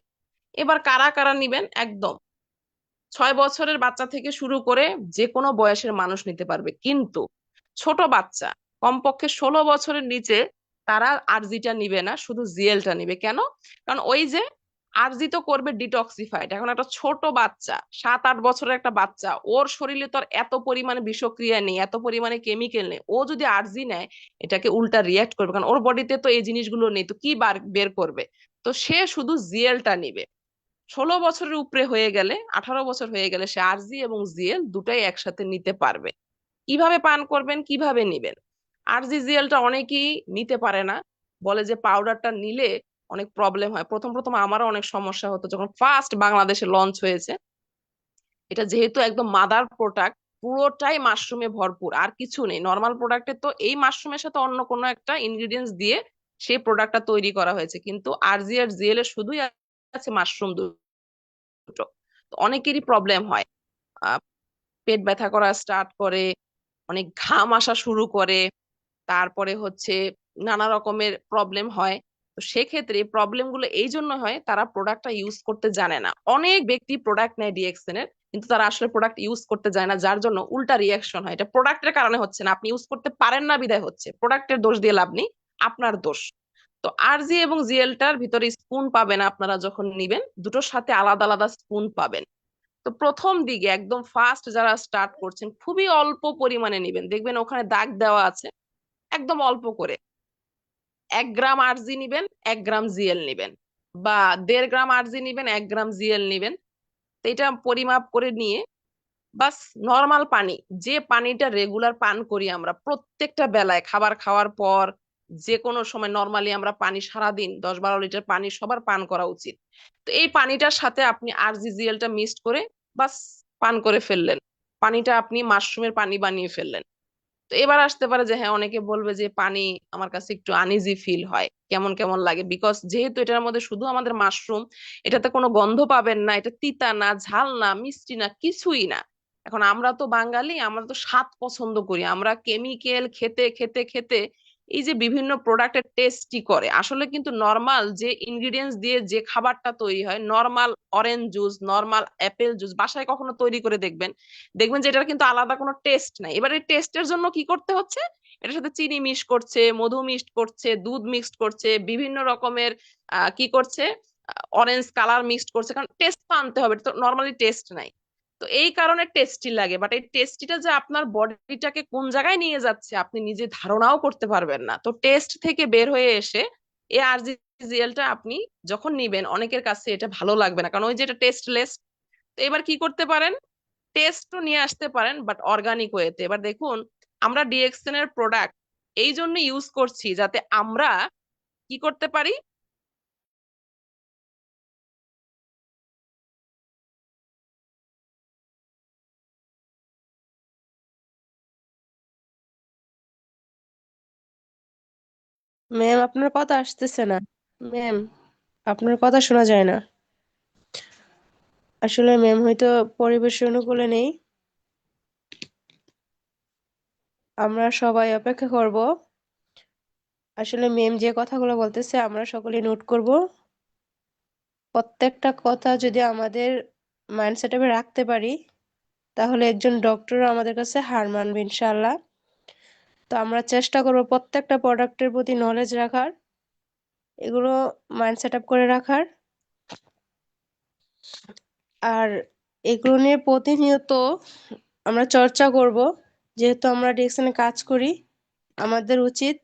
এবার কারা কারা নিবেন? একদম 6 বছরের বাচ্চা থেকে শুরু করে যে কোনো বয়সের মানুষ নিতে পারবে, কিন্তু ছোট বাচ্চা কমপক্ষে 16 বছরের নিচে তারা আরজিটা নিবে না, শুধু জিএলটা নিবে। কেন? কারণ ওই যে আরজি তো করবে ডিটক্সিফাইড। এখন একটা ছোট বাচ্চা, 7-8 বছরের একটা বাচ্চা, ওর শরীরে তো আর এত পরিমাণে বিষক্রিয়া নেই, এত পরিমাণে কেমিক্যাল নেই। ও যদি আরজি নেয় এটাকে উল্টা রিয়াক্ট করবে, কারণ ওর বডিতে তো এই জিনিসগুলো নেই, তো কি বের করবে? তো সে শুধু জিএলটা নিবে। 16 বছরের উপরে হয়ে গেলে, 18 বছর হয়ে গেলে সে আরজি এবং জিএল দুটাই একসাথে নিতে পারবে। কিভাবে পান করবেন, কিভাবে নিবেন? আরজিজিএলটা অনেকেই নিতে পারে না, বলে যে পাউডারটা নিলে অনেক প্রবলেম হয়। প্রথম প্রথম আমারও অনেক সমস্যা হতো যখন ফার্স্ট বাংলাদেশে লঞ্চ হয়েছে। এটা যেহেতু একদম মাদার প্রোডাক্ট, পুরোটাই মাশরুমে ভরপুর, আর কিছু নেই। নর্মাল প্রোডাক্টে তো এই মাশরুমের সাথে অন্য কোনো একটা ইনগ্রিডিয়েন্টস দিয়ে সেই প্রোডাক্টটা তৈরি করা হয়েছে, কিন্তু আরজি আর জিএল এর শুধুই আছে মাশরুম দুটো। তো অনেকেরই প্রবলেম হয়, আহ, পেট ব্যথা করা স্টার্ট করে, অনেক ঘাম আসা শুরু করে, তারপরে হচ্ছে নানা রকমের প্রবলেম হয়। তো সেক্ষেত্রে প্রবলেম গুলো এই জন্য হয়, তারা প্রোডাক্টটা ইউজ করতে জানে না। অনেক ব্যক্তি প্রোডাক্ট নেয় ডিএক্সএন এর, কিন্তু তারা আসলে প্রোডাক্ট ইউজ করতে জানে না, যার জন্য উল্টা রিয়াকশন হয়। এটা প্রোডাক্টের কারণে হচ্ছে না, আপনি ইউজ করতে পারেন না বিধায় হচ্ছে। প্রোডাক্টের দোষ দিয়ে লাভ নেই, আপনার দোষ। তো আরজি এবং জিএলটার ভিতরে স্পুন পাবেন আপনারা যখন নিবেন, দুটোর সাথে আলাদা আলাদা স্পুন পাবেন। তো প্রথম দিকে একদম ফার্স্ট যারা স্টার্ট করছেন, খুবই অল্প পরিমাণে নিবেন। দেখবেন ওখানে দাগ দেওয়া আছে, একদম অল্প করে। 1 গ্রাম আরজি নিবেন, 1 গ্রাম জিএল নিবেন, বা 1.5 গ্রাম আরজি নিবেন, 1 গ্রাম জিএল নিবেন। তো এটা পরিমাপ করে নিয়ে বাস নর্মাল পানি, যে পানিটা রেগুলার পান করি আমরা প্রত্যেকটা বেলায় খাবার খাওয়ার পর, যে কোনো সময় নর্মালি আমরা পানি সারাদিন 10-12 লিটার পানি সবার পান করা উচিত। তো এই পানিটার সাথে আপনি আরজিজিএলটা মিক্সড করে বাস পান করে ফেললেন। পানিটা আপনি মাশরুমের পানি বানিয়ে ফেললেন। তো এবার আসতে পারে যে হ্যাঁ, অনেকে বলবে যে পানি আমার কাছে একটু আনইজি ফিল হয়, কেমন কেমন লাগে, বিকজ যেহেতু এটার মধ্যে শুধু আমাদের মাশরুম, এটাতে কোনো গন্ধ পাবেন না, এটা তিতা না, ঝাল না, মিষ্টি না, কিছুই না। এখন আমরা তো বাঙালি, আমরা তো স্বাদ পছন্দ করি, আমরা কেমিক্যাল খেতে খেতে খেতে এই যে বিভিন্ন প্রোডাক্টের টেস্টই করে। আসলে কিন্তু নর্মাল যে ইনগ্রিডিয়েন্টস দিয়ে যে খাবারটা তৈরি হয়, normal orange juice, normal Apple juice বাসায় কখনো তৈরি করে দেখবেন, দেখবেন যে এটার কিন্তু আলাদা কোনো টেস্ট নাই। এবার এই টেস্টের জন্য কি করতে হচ্ছে? এটার সাথে চিনি মিক্স করছে, মধু মিক্স করছে, দুধ মিক্সড করছে, বিভিন্ন রকমের কি করছে, অরেঞ্জ কালার মিক্সড করছে, কারণ টেস্ট তো আনতে হবে, এটা তো নর্মালি টেস্ট নাই। তো এই কারণে টেস্টি লাগে, বাট এই টেস্টিটা যে আপনার বডিটাকে কোন জায়গায় নিয়ে যাচ্ছে আপনি নিজে ধারণাও করতে পারবেন না। তো টেস্ট থেকে বের হয়ে এসে এই আরজিজিএলটা আপনি যখন নিবেন, অনেকের কাছে এটা ভালো লাগবে না, কারণ ওই যে এটা টেস্টলেস। তো এবার কি করতে পারেন, টেস্টও নিয়ে আসতে পারেন, বাট অর্গানিক ওয়েতে। এবার দেখুন, আমরা ডিএক্সএন এর প্রোডাক্ট এই জন্য ইউজ করছি যাতে আমরা কি করতে পারি। ম্যাম, আপনার কথা আসতেছে না। ম্যাম, আপনার কথা শোনা যায় না। আসলে ম্যাম হয়তো পরিবেশ অনুকূলে নেই। আমরা সবাই অপেক্ষা করব। আসলে ম্যাম যে কথাগুলো বলতেছে আমরা সকলে নোট করব। প্রত্যেকটা কথা যদি আমাদের মাইন্ড সেটআপে রাখতে পারি, তাহলে একজন ডক্টর আমাদের কাছে হার মানবে ইনশাআল্লাহ। তো আমরা চেষ্টা করব প্রত্যেকটা প্রোডাক্টের প্রতি নলেজ রাখার, এগুলো মাইন্ড সেটআপ করে রাখার। আর এগুলো নিয়ে প্রতিনিয়ত আমরা চর্চা করব। যেহেতু আমরা ডিএকশনে কাজ করি, আমাদের উচিত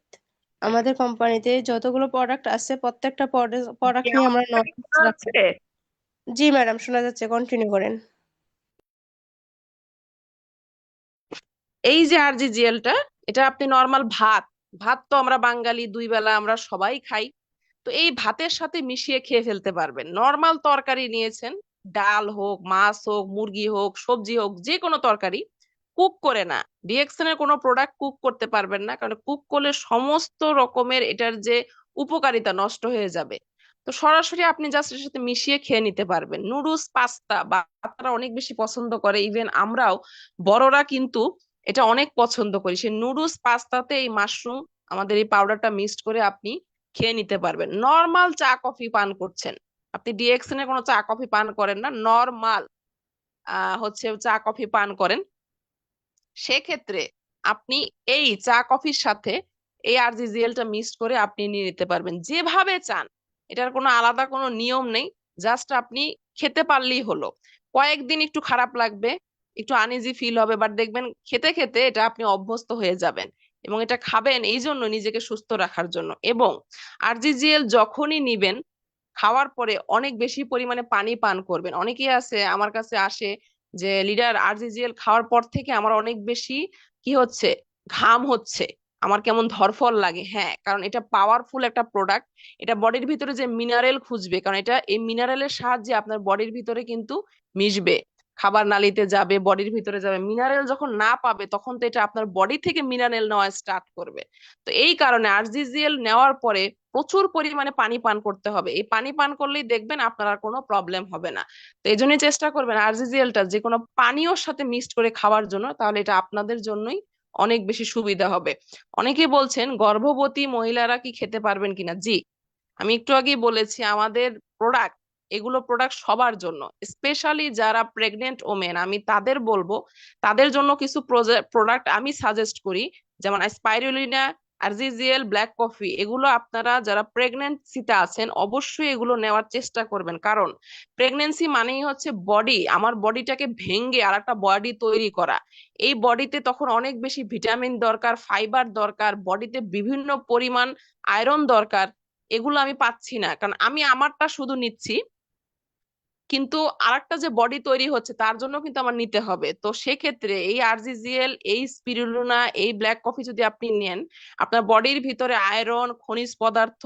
আমাদের কোম্পানিতে যতগুলো প্রোডাক্ট আছে প্রত্যেকটা কি প্রোডাক্ট নিয়ে আমার আমরা কথা কি নলেজ শোনা রাখা। যাচ্ছে? জি ম্যাডাম, শোনা যাচ্ছে, কন্টিনিউ করেন। এই যে আরজিজিএলটা, এটা আপনি নর্মাল ভাত, ভাত তো আমরা বাঙালি 2 বেলা আমরা সবাই খাই, তো এই ভাতের সাথে মিশিয়ে খেয়ে ফেলতে পারবেন। নর্মাল তরকারি নিয়েছেন, ডাল হোক, মাছ হোক, মুরগি হোক, সবজি হোক, যে কোনো তরকারি কুক করে না, ডিএক্সএন এর কোনো প্রোডাক্ট কুক করতে পারবেন না, কারণ কুক করলে সমস্ত রকমের এটার যে উপকারিতা নষ্ট হয়ে যাবে। তো সরাসরি আপনি জাস্ট এর সাথে মিশিয়ে খেয়ে নিতে পারবেন। নুডলস, পাস্তা বাচ্চারা অনেক বেশি পছন্দ করে, ইভেন আমরাও বড়রা কিন্তু এটা অনেক পছন্দ করি। সেই নুডলস পাস্তাতে এই মাশরুম, আমাদের এই পাউডারটা মিক্সড করে আপনি খেয়ে নিতে পারবেন। নর্মাল চা কফি পান করছেন, আপনি ডিএক্সএন এর কোনো চা কফি পান করেন না, নর্মাল হচ্ছে চা কফি পান করেন, সেক্ষেত্রে আপনি এই চা কফির সাথে এই আরজিজিএলটা মিক্সড করে আপনি নিয়ে নিতে পারবেন যেভাবে চান। এটার কোনো আলাদা কোনো নিয়ম নেই, জাস্ট আপনি খেতে পারলেই হলো। কয়েকদিন একটু খারাপ লাগবে, একটু আনইজি ফিল হবে, বাট দেখবেন খেতে খেতে এটা আপনি অভ্যস্ত হয়ে যাবেন। এবং এটা খাবেন এই জন্য নিজেকে সুস্থ রাখার জন্য। এবং আরজিজিএল যখনই নিবেন, খাওয়ার পরে অনেক বেশি পরিমাণে পানি পান করবেন। অনেকেই আছে আমার কাছে আসে যে লিডার আরজিজিএল খাওয়ার পর থেকে আমার অনেক বেশি কি হচ্ছে, ঘাম হচ্ছে, আমার কেমন ধরফর লাগে। হ্যাঁ, কারণ এটা পাওয়ারফুল একটা প্রোডাক্ট। এটা বডির ভিতরে যে মিনারেল খুঁজবে, কারণ এটা এই মিনারেলের সাহায্যে আপনার বডির ভিতরে কিন্তু মিশবে, খাবার নালীতে যাবে, বডির ভিতরে যাবে। মিনারেল যখন না পাবে তখন তো এটা আপনার বডি থেকে মিনারেল নেওয়া স্টার্ট করবে। তো এই কারণে আরজিজিএল নেওয়ার পরে প্রচুর পরিমাণে পানি পান করতে হবে। এই পানি পান করলেই দেখবেন আপনার আর কোনো প্রবলেম হবে না। তো এই জন্যই চেষ্টা করবেন আরজিজিএলটা যে কোনো পানীয়র সাথে মিক্সড করে খাওয়ার জন্য, তাহলে এটা আপনাদের জন্যই অনেক বেশি সুবিধা হবে। অনেকেই বলছেন গর্ভবতী মহিলারা কি খেতে পারবেন কিনা। জি, আমি একটু আগেই বলেছি আমাদের প্রোডাক্ট, এগুলো প্রোডাক্ট সবার জন্য, স্পেশালি যারা প্রেগনেন্ট ওমেন, আমি তাদের বলবো তাদের জন্য কিছু প্রোডাক্ট আমি সাজেস্ট করি, যেমন স্পাইরুলিনা, আরজিজিএল, ব্ল্যাক কফি। এগুলো আপনারা যারা প্রেগনেন্সিতে আছেন অবশ্যই এগুলো নেওয়ার চেষ্টা করবেন। কারণ প্রেগনেন্সি মানেই হচ্ছে বডি, আমার বডিটাকে ভেঙে আর একটা বডি তৈরি করা। এই বডিতে তখন অনেক বেশি ভিটামিন দরকার, ফাইবার দরকার, বডিতে বিভিন্ন পরিমাণ আয়রন দরকার। এগুলো আমি পাচ্ছি না, কারণ আমি আমারটা শুধু নিচ্ছি, কিন্তু আরেকটা যে বডি তৈরি হচ্ছে তার জন্য কিন্তু আমার নিতে হবে। তো সেক্ষেত্রে এই আরজিজিএল, এই স্পিরুলিনা, এই ব্ল্যাক কফি যদি আপনি নেন, আপনার বডির ভিতরে আয়রন, খনিজ পদার্থ,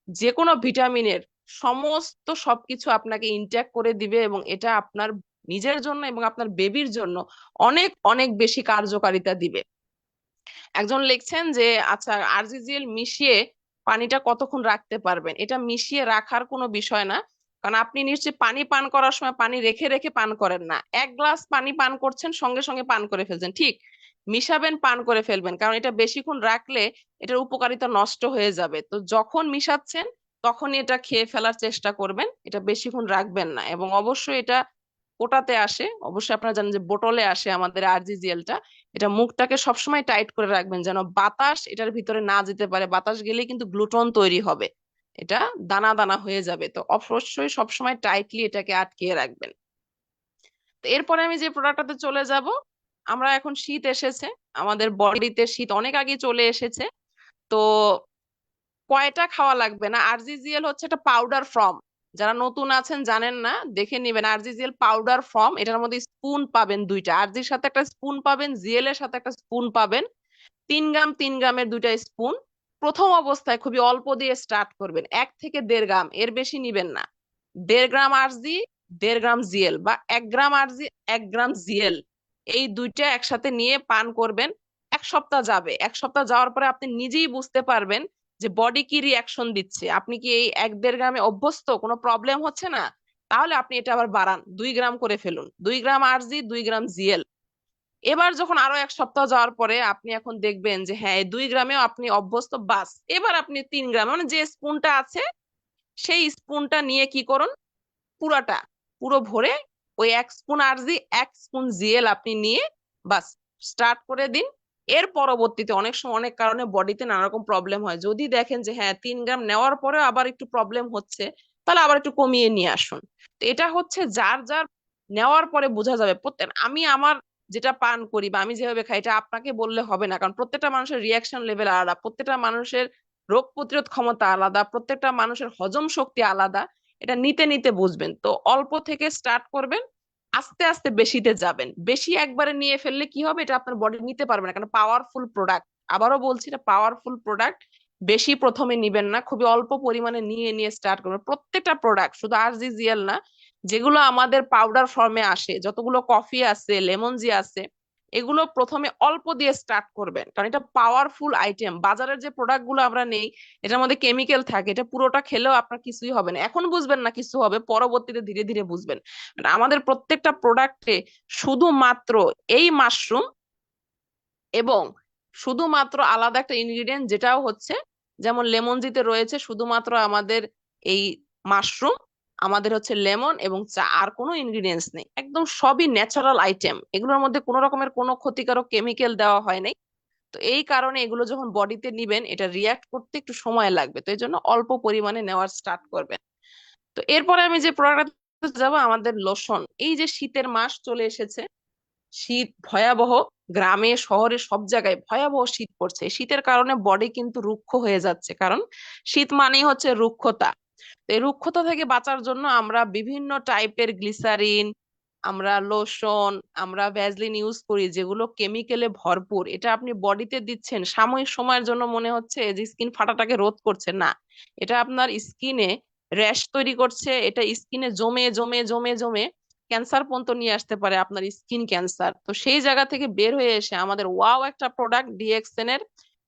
যে কোনো ভিটামিনের সমস্ত সবকিছু আপনাকে ইনটেক করে দিবে, এবং এটা আপনার নিজের জন্য এবং আপনার বেবির জন্য অনেক অনেক বেশি কার্যকারিতা দিবে। একজন লিখছেন যে আচ্ছা আরজিজিএল মিশিয়ে পানিটা কতক্ষণ রাখতে পারবেন। এটা মিশিয়ে রাখার কোনো বিষয় না, কারণ আপনি নিশ্চয়ই পানি পান করার সময় পানি রেখে রেখে পান করেন না। এক গ্লাস পানি পান করছেন, সঙ্গে সঙ্গে পান করে ফেলছেন, ঠিক মিশাবেন, পান করে ফেলবেন, কারণ এটা বেশিক্ষণ রাখলে এটার উপকারিতা নষ্ট হয়ে যাবে। তো যখন মিশাচ্ছেন তখনই এটা খেয়ে ফেলার চেষ্টা করবেন, এটা বেশিক্ষণ রাখবেন না। এবং অবশ্যই এটা কোটাতে আসে, অবশ্যই আপনারা জানেন যে বোতলে আসে আমাদের আরজিজিএলটা। এটা মুখটাকে সবসময় টাইট করে রাখবেন যেন বাতাস এটার ভিতরে না যেতে পারে, বাতাস গেলেই কিন্তু গ্লুটন তৈরি হবে, এটা দানা দানা হয়ে যাবে। তো অবশ্যই সবসময় টাইটলি এটাকে আটকিয়ে রাখবেন। তো এরপরে আমি যে প্রোডাক্টটাতে চলে যাব, আমরা এখন শীত এসেছে, আমাদের বডিতে শীত অনেক আগে চলে এসেছে। তো কয়টা খাওয়া লাগবে না, আরজিজিএল হচ্ছে একটা পাউডার ফর্ম। যারা নতুন আছেন জানেন না, দেখে নিবেন আরজিজিএল পাউডার ফর্ম। এটার মধ্যে স্পুন পাবেন দুইটা, আরজির সাথে একটা স্পুন পাবেন, জিএল এর সাথে একটা স্পুন পাবেন। 3 গ্রাম 3 গ্রামের দুইটা স্পুন। প্রথম অবস্থায় খুবই অল্প দিয়ে স্টার্ট করবেন, 1 থেকে 1.5 গ্রাম, এর বেশি নিবেন না। 1.5 গ্রাম আরজি, 1.5 গ্রাম জিএল, বা 1 গ্রাম আরজি, 1 গ্রাম জিএল, এই দুইটা একসাথে নিয়ে পান করবেন। 1 সপ্তাহ যাবে, 1 সপ্তাহ যাওয়ার পরে আপনি নিজেই বুঝতে পারবেন যে বডি কি রিয়াকশন দিচ্ছে। আপনি কি এই 1-1.5 গ্রামে অভ্যস্ত, কোনো প্রবলেম হচ্ছে না, তাহলে আপনি এটা আবার বাড়ান, 2 গ্রাম করে ফেলুন, 2 গ্রাম আরজি, 2 গ্রাম জিএল। এবার যখন আরো 1 সপ্তাহ যাওয়ার পরে আপনি এখন দেখবেন যে হ্যাঁ, এই 2 গ্রামেও আপনি অভ্যস্ত, বাস এবার আপনি 3 গ্রাম, মানে যে স্পুনটা আছে সেই স্পুনটা নিয়ে কি করুন, পুরাটা পুরো ভরে ওই 1 স্পুন আরজি, 1 স্পুন জিএল আপনি নিয়ে বাস স্টার্ট করে দিন। এর পরবর্তীতে অনেক সময় অনেক কারণে বডিতে নানা রকম প্রবলেম হয়, যদি দেখেন যে হ্যাঁ 3 গ্রাম নেওয়ার পরে আবার একটু প্রবলেম হচ্ছে, তাহলে আবার একটু কমিয়ে নিয়ে আসুন। তো এটা হচ্ছে যার যার নেওয়ার পরে বোঝা যাবে। প্রত্যেক আমি আমার যেটা পান করি বা আমি যেভাবে খাই, এটা আপনাকে বললে হবে না, কারণ প্রত্যেকটা মানুষের রিয়াকশন লেভেল আলাদা, প্রত্যেকটা মানুষের রোগ প্রতিরোধ ক্ষমতা আলাদা, প্রত্যেকটা মানুষের হজম শক্তি আলাদা। এটা নিতে নিতে বুঝবেন। তো অল্প থেকে স্টার্ট করবেন, আস্তে আস্তে বেশিতে যাবেন। বেশি একবারে নিয়ে ফেললে কি হবে, এটা আপনার বডি নিতে পারবে না, কারণ পাওয়ারফুল প্রোডাক্ট। আবারও বলছি, এটা পাওয়ারফুল প্রোডাক্ট। বেশি প্রথমে নিবেন না, খুবই অল্প পরিমাণে নিয়ে নিয়ে স্টার্ট করবেন। প্রত্যেকটা প্রোডাক্ট, শুধু আরজিজিএল না, যেগুলো আমাদের পাউডার ফর্মে আসে, যতগুলো কফি আছে, লেমন জি আছে, এগুলো প্রথমে অল্প দিয়ে স্টার্ট করবেন, কারণ এটা পাওয়ারফুল আইটেম। বাজারের যে প্রোডাক্ট গুলো আমরা নেই, এটার মধ্যে কেমিক্যাল থাকে, এটা পুরোটা খেলেও আপনার কিছুই হবে না, এখন বুঝবেন না কিছু হবে, পরবর্তীতে ধীরে ধীরে বুঝবেন। মানে আমাদের প্রত্যেকটা প্রোডাক্টে শুধুমাত্র এই মাশরুম এবং শুধুমাত্র আলাদা একটা ইনগ্রিডিয়েন্ট, যেটাও হচ্ছে যেমন লেমনজিতে রয়েছে শুধুমাত্র আমাদের এই মাশরুম, আমাদের হচ্ছে লেমন এবং চা, আর কোনো ইনগ্রিডিয়েন্টস নেই, একদম সবই ন্যাচারাল আইটেম। এগুলোর মধ্যে কোনো রকমের কোনো ক্ষতিকারক কেমিক্যাল দেওয়া হয় নাই। তো এই কারণে এগুলো যখন বডিতে নিবেন, এটা রিয়াক্ট করতে একটু সময় লাগবে, তো এই জন্য অল্প পরিমাণে নেওয়ার স্টার্ট করবেন। তো এরপরে আমি যে প্রোডাক্ট যাবো, আমাদের লোশন। এই যে শীতের মাস চলে এসেছে, শীত ভয়াবহ, গ্রামে শহরে সব জায়গায় ভয়াবহ শীত পড়ছে। এই শীতের কারণে বডি কিন্তু রুক্ষ হয়ে যাচ্ছে, কারণ শীত মানেই হচ্ছে রুক্ষতা। তো এই রুক্ষতা থেকে বাঁচার জন্য আমরা বিভিন্ন টাইপের গ্লিসারিন, আমরা লোশন, আমরা ভ্যাসলিন ইউজ করি, যেগুলো কেমিক্যালে ভরপুর। এটা আপনি বডিতে দিচ্ছেন সাময়িক সময়ের জন্য, মনে হচ্ছে যে স্কিন ফাটাটাকে রোধ করছে, না, এটা আপনার স্কিনে র্যাশ তৈরি করছে, এটা স্কিনে জমে জমে জমে জমে ক্যান্সার পর্যন্ত নিয়ে আসতে পারে, আপনার স্কিন ক্যান্সার। তো সেই জায়গা থেকে বের হয়ে এসে আমাদের ওয়াও একটা প্রোডাক্ট, ডিএক্সএন এর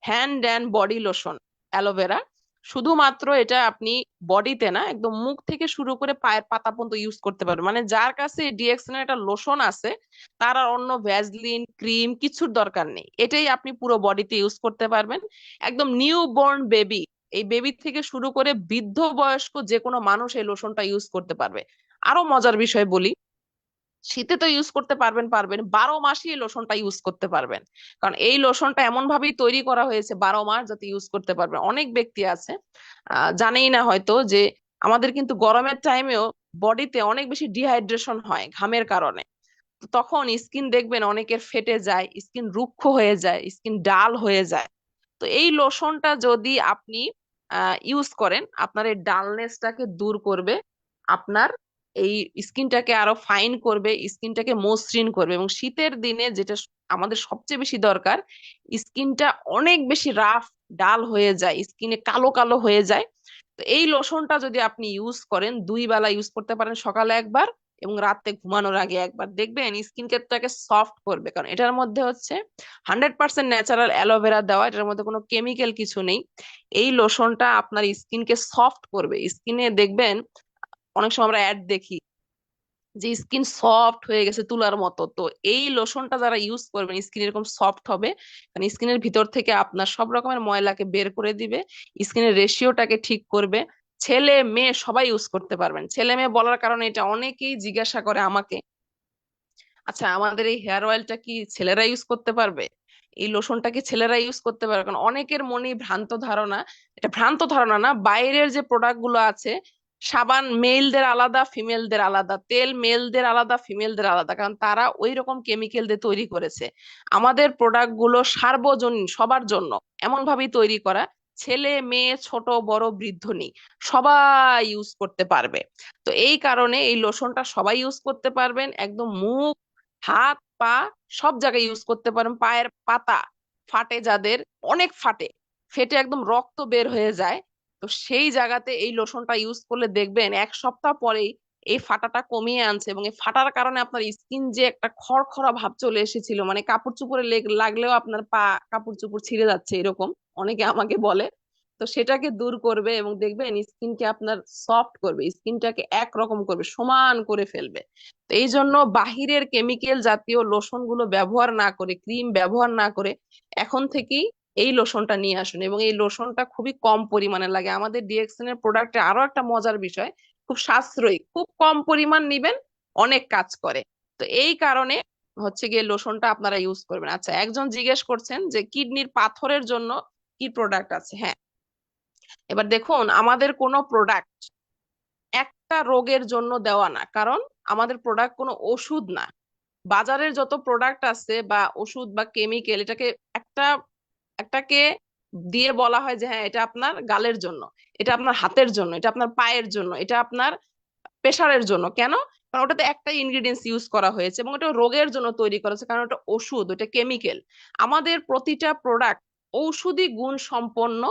hand and body lotion, aloe vera. শুধুমাত্র এটা আপনি বডিতে না, একদম মুখ থেকে শুরু করে পায়ের পাতা পর্যন্ত ইউজ করতে পারবেন। মানে যার কাছে ডিএক্সএন এর একটা লোশন আছে, তার আর অন্য ভ্যাসলিন ক্রিম কিছুর দরকার নেই, এটাই আপনি পুরো বডিতে ইউজ করতে পারবেন। একদম নিউ বর্ন বেবি, এই বেবি থেকে শুরু করে বৃদ্ধ বয়স্ক যে কোনো মানুষ এই লোশনটা ইউজ করতে পারবে। আরো মজার বিষয় বলি, শীতে তো ইউজ করতে পারবেন পারবেন, 12 মাসই এই লোশনটা ইউজ করতে পারবেন। কারণ এই লোশনটা এমন ভাবেই তৈরি করা হয়েছে 12 মাস যাতে ইউজ করতে পারবেন। অনেক ব্যক্তি আছে জানেই না হয়তো যে আমাদের কিন্তু গরমের টাইমেও বডিতে অনেক বেশি ডিহাইড্রেশন হয় ঘামের কারণে। তো তখন স্কিন দেখবেন অনেকের ফেটে যায়, স্কিন রুক্ষ হয়ে যায়, স্কিন ডাল হয়ে যায়। তো এই লোশনটা যদি আপনি ইউজ করেন, আপনার এই ডালনেসটাকে দূর করবে, আপনার এই স্কিনটাকে আরো ফাইন করবে, স্কিনটাকে মসৃণ করবে। এবং শীতের দিনে যেটা আমাদের সবচেয়ে বেশি দরকার, স্কিনটা অনেক বেশি রাফ ডাল হয়ে যায়, স্কিনে কালো কালো হয়ে যায়। তো এই লোশনটা যদি আপনি ইউজ করেন, 2 বেলা ইউজ করতে পারেন, সকালে একবার এবং রাতে ঘুমানোর আগে একবার, দেখবেন স্কিনটাকে সফট করবে। কারণ এটার মধ্যে হচ্ছে 100% ন্যাচারাল অ্যালোভেরা দেওয়া, এটার মধ্যে কোনো কেমিক্যাল কিছু নেই। এই লোশনটা আপনার স্কিনকে সফট করবে। স্কিনে দেখবেন অনেক সময় আমরা অ্যাড দেখি যে স্কিন সফট হয়ে গেছে তুলার মতো, তো এই লোশনটা যারা ইউজ করবেন স্কিন এরকম সফট হবে। কারণ স্কিনের ভিতর থেকে আপনার সব রকমের ময়লাকে বের করে দিবে, স্কিনের রেশিওটাকে ঠিক করবে। ছেলে মেয়ে সবাই ইউজ করতে পারবেন। ছেলে মেয়ে বলার কারণে এটা অনেকেই জিজ্ঞাসা করে আমাকে, আচ্ছা আমাদের এই হেয়ার অয়েলটা কি ছেলেরা ইউজ করতে পারবে, এই লোশনটা কি ছেলেরা ইউজ করতে পারবে? কারণ অনেকের মনে ভ্রান্ত ধারণা, এটা ভ্রান্ত ধারণা না, বাইরের যে প্রোডাক্ট গুলো আছে, সাবান মেলদের আলাদা ফিমেলদের আলাদা, তেল মেলদের আলাদা ফিমেলদের আলাদা, কারণ তারা ওই রকম কেমিক্যাল দিয়ে তৈরি করেছে। আমাদের প্রোডাক্ট গুলো সার্বজনীন, সবার জন্য, এমন ভাবেই তৈরি করা, ছেলে মেয়ে ছোট বড় বৃদ্ধ নেই, সবাই ইউজ করতে পারবে। তো এই কারণে এই লোশনটা সবাই ইউজ করতে পারবেন, একদম মুখ হাত পা সব জায়গায় ইউজ করতে পারেন। পায়ের পাতা ফাটে যাদের, অনেক ফাটে, ফেটে একদম রক্ত বের হয়ে যায়, তো সেই জায়গাতে এই লোশনটা ইউজ করলে দেখবেন 1 সপ্তাহ পরেই এই ফাটাটা কমিয়ে আনছে। এবং এই ফাটার কারণে আপনার স্কিন যে একটা খড়খড়া ভাব চলে এসেছিল, মানে কাপড় চোপড়ে লাগলেও আপনার পা কাপড় চোপড় ছিঁড়ে যাচ্ছে এরকম, অনেকে আমাকে বলে, তো সেটাকে দূর করবে এবং দেখবেন স্কিনকে আপনার সফট করবে, স্কিনটাকে একরকম করবে, সমান করে ফেলবে। তো এই জন্য বাহিরের কেমিক্যাল জাতীয় লোশন গুলো ব্যবহার না করে, ক্রিম ব্যবহার না করে এখন থেকেই এই লোশনটা নিয়ে আসুন। এবং এই লোশনটা খুবই কম পরিমাণে লাগে। আমাদের ডিএক্সএন এর প্রোডাক্টে আরো একটা মজার বিষয়, খুব সাশ্রয়ী, খুব কম পরিমাণ নিবেন, অনেক কাজ করে। তো এই কারণে হচ্ছে গিয়ে লোশনটা আপনারা ইউজ করবেন। আচ্ছা, একজন জিজ্ঞেস করছেন যে কিডনির পাথরের জন্য কি প্রোডাক্ট আছে। হ্যাঁ, এবার দেখুন, আমাদের কোনো প্রোডাক্ট একটা রোগের জন্য দেওয়া না, কারণ আমাদের প্রোডাক্ট কোনো ওষুধ না। বাজারের যত প্রোডাক্ট আছে বা ওষুধ বা কেমিক্যাল, এটাকে একটা একটাকে দিয়ে বলা হয় যে হ্যাঁ এটা আপনার গালের জন্য, এটা আপনার হাতের জন্য, এটা আপনার পায়ের জন্য, এটা আপনার প্রেসারের জন্য। কেন? কারণ ওটাতে একটা ইনগ্রিডিয়েন্টস ইউজ করা হয়েছে এবং ওটা রোগের জন্য তৈরি করা হয়েছে, কারণ ওটা ওষুধ, ওটা কেমিক্যাল। আমাদের প্রতিটা প্রোডাক্ট ঔষধি গুণ সম্পন্ন,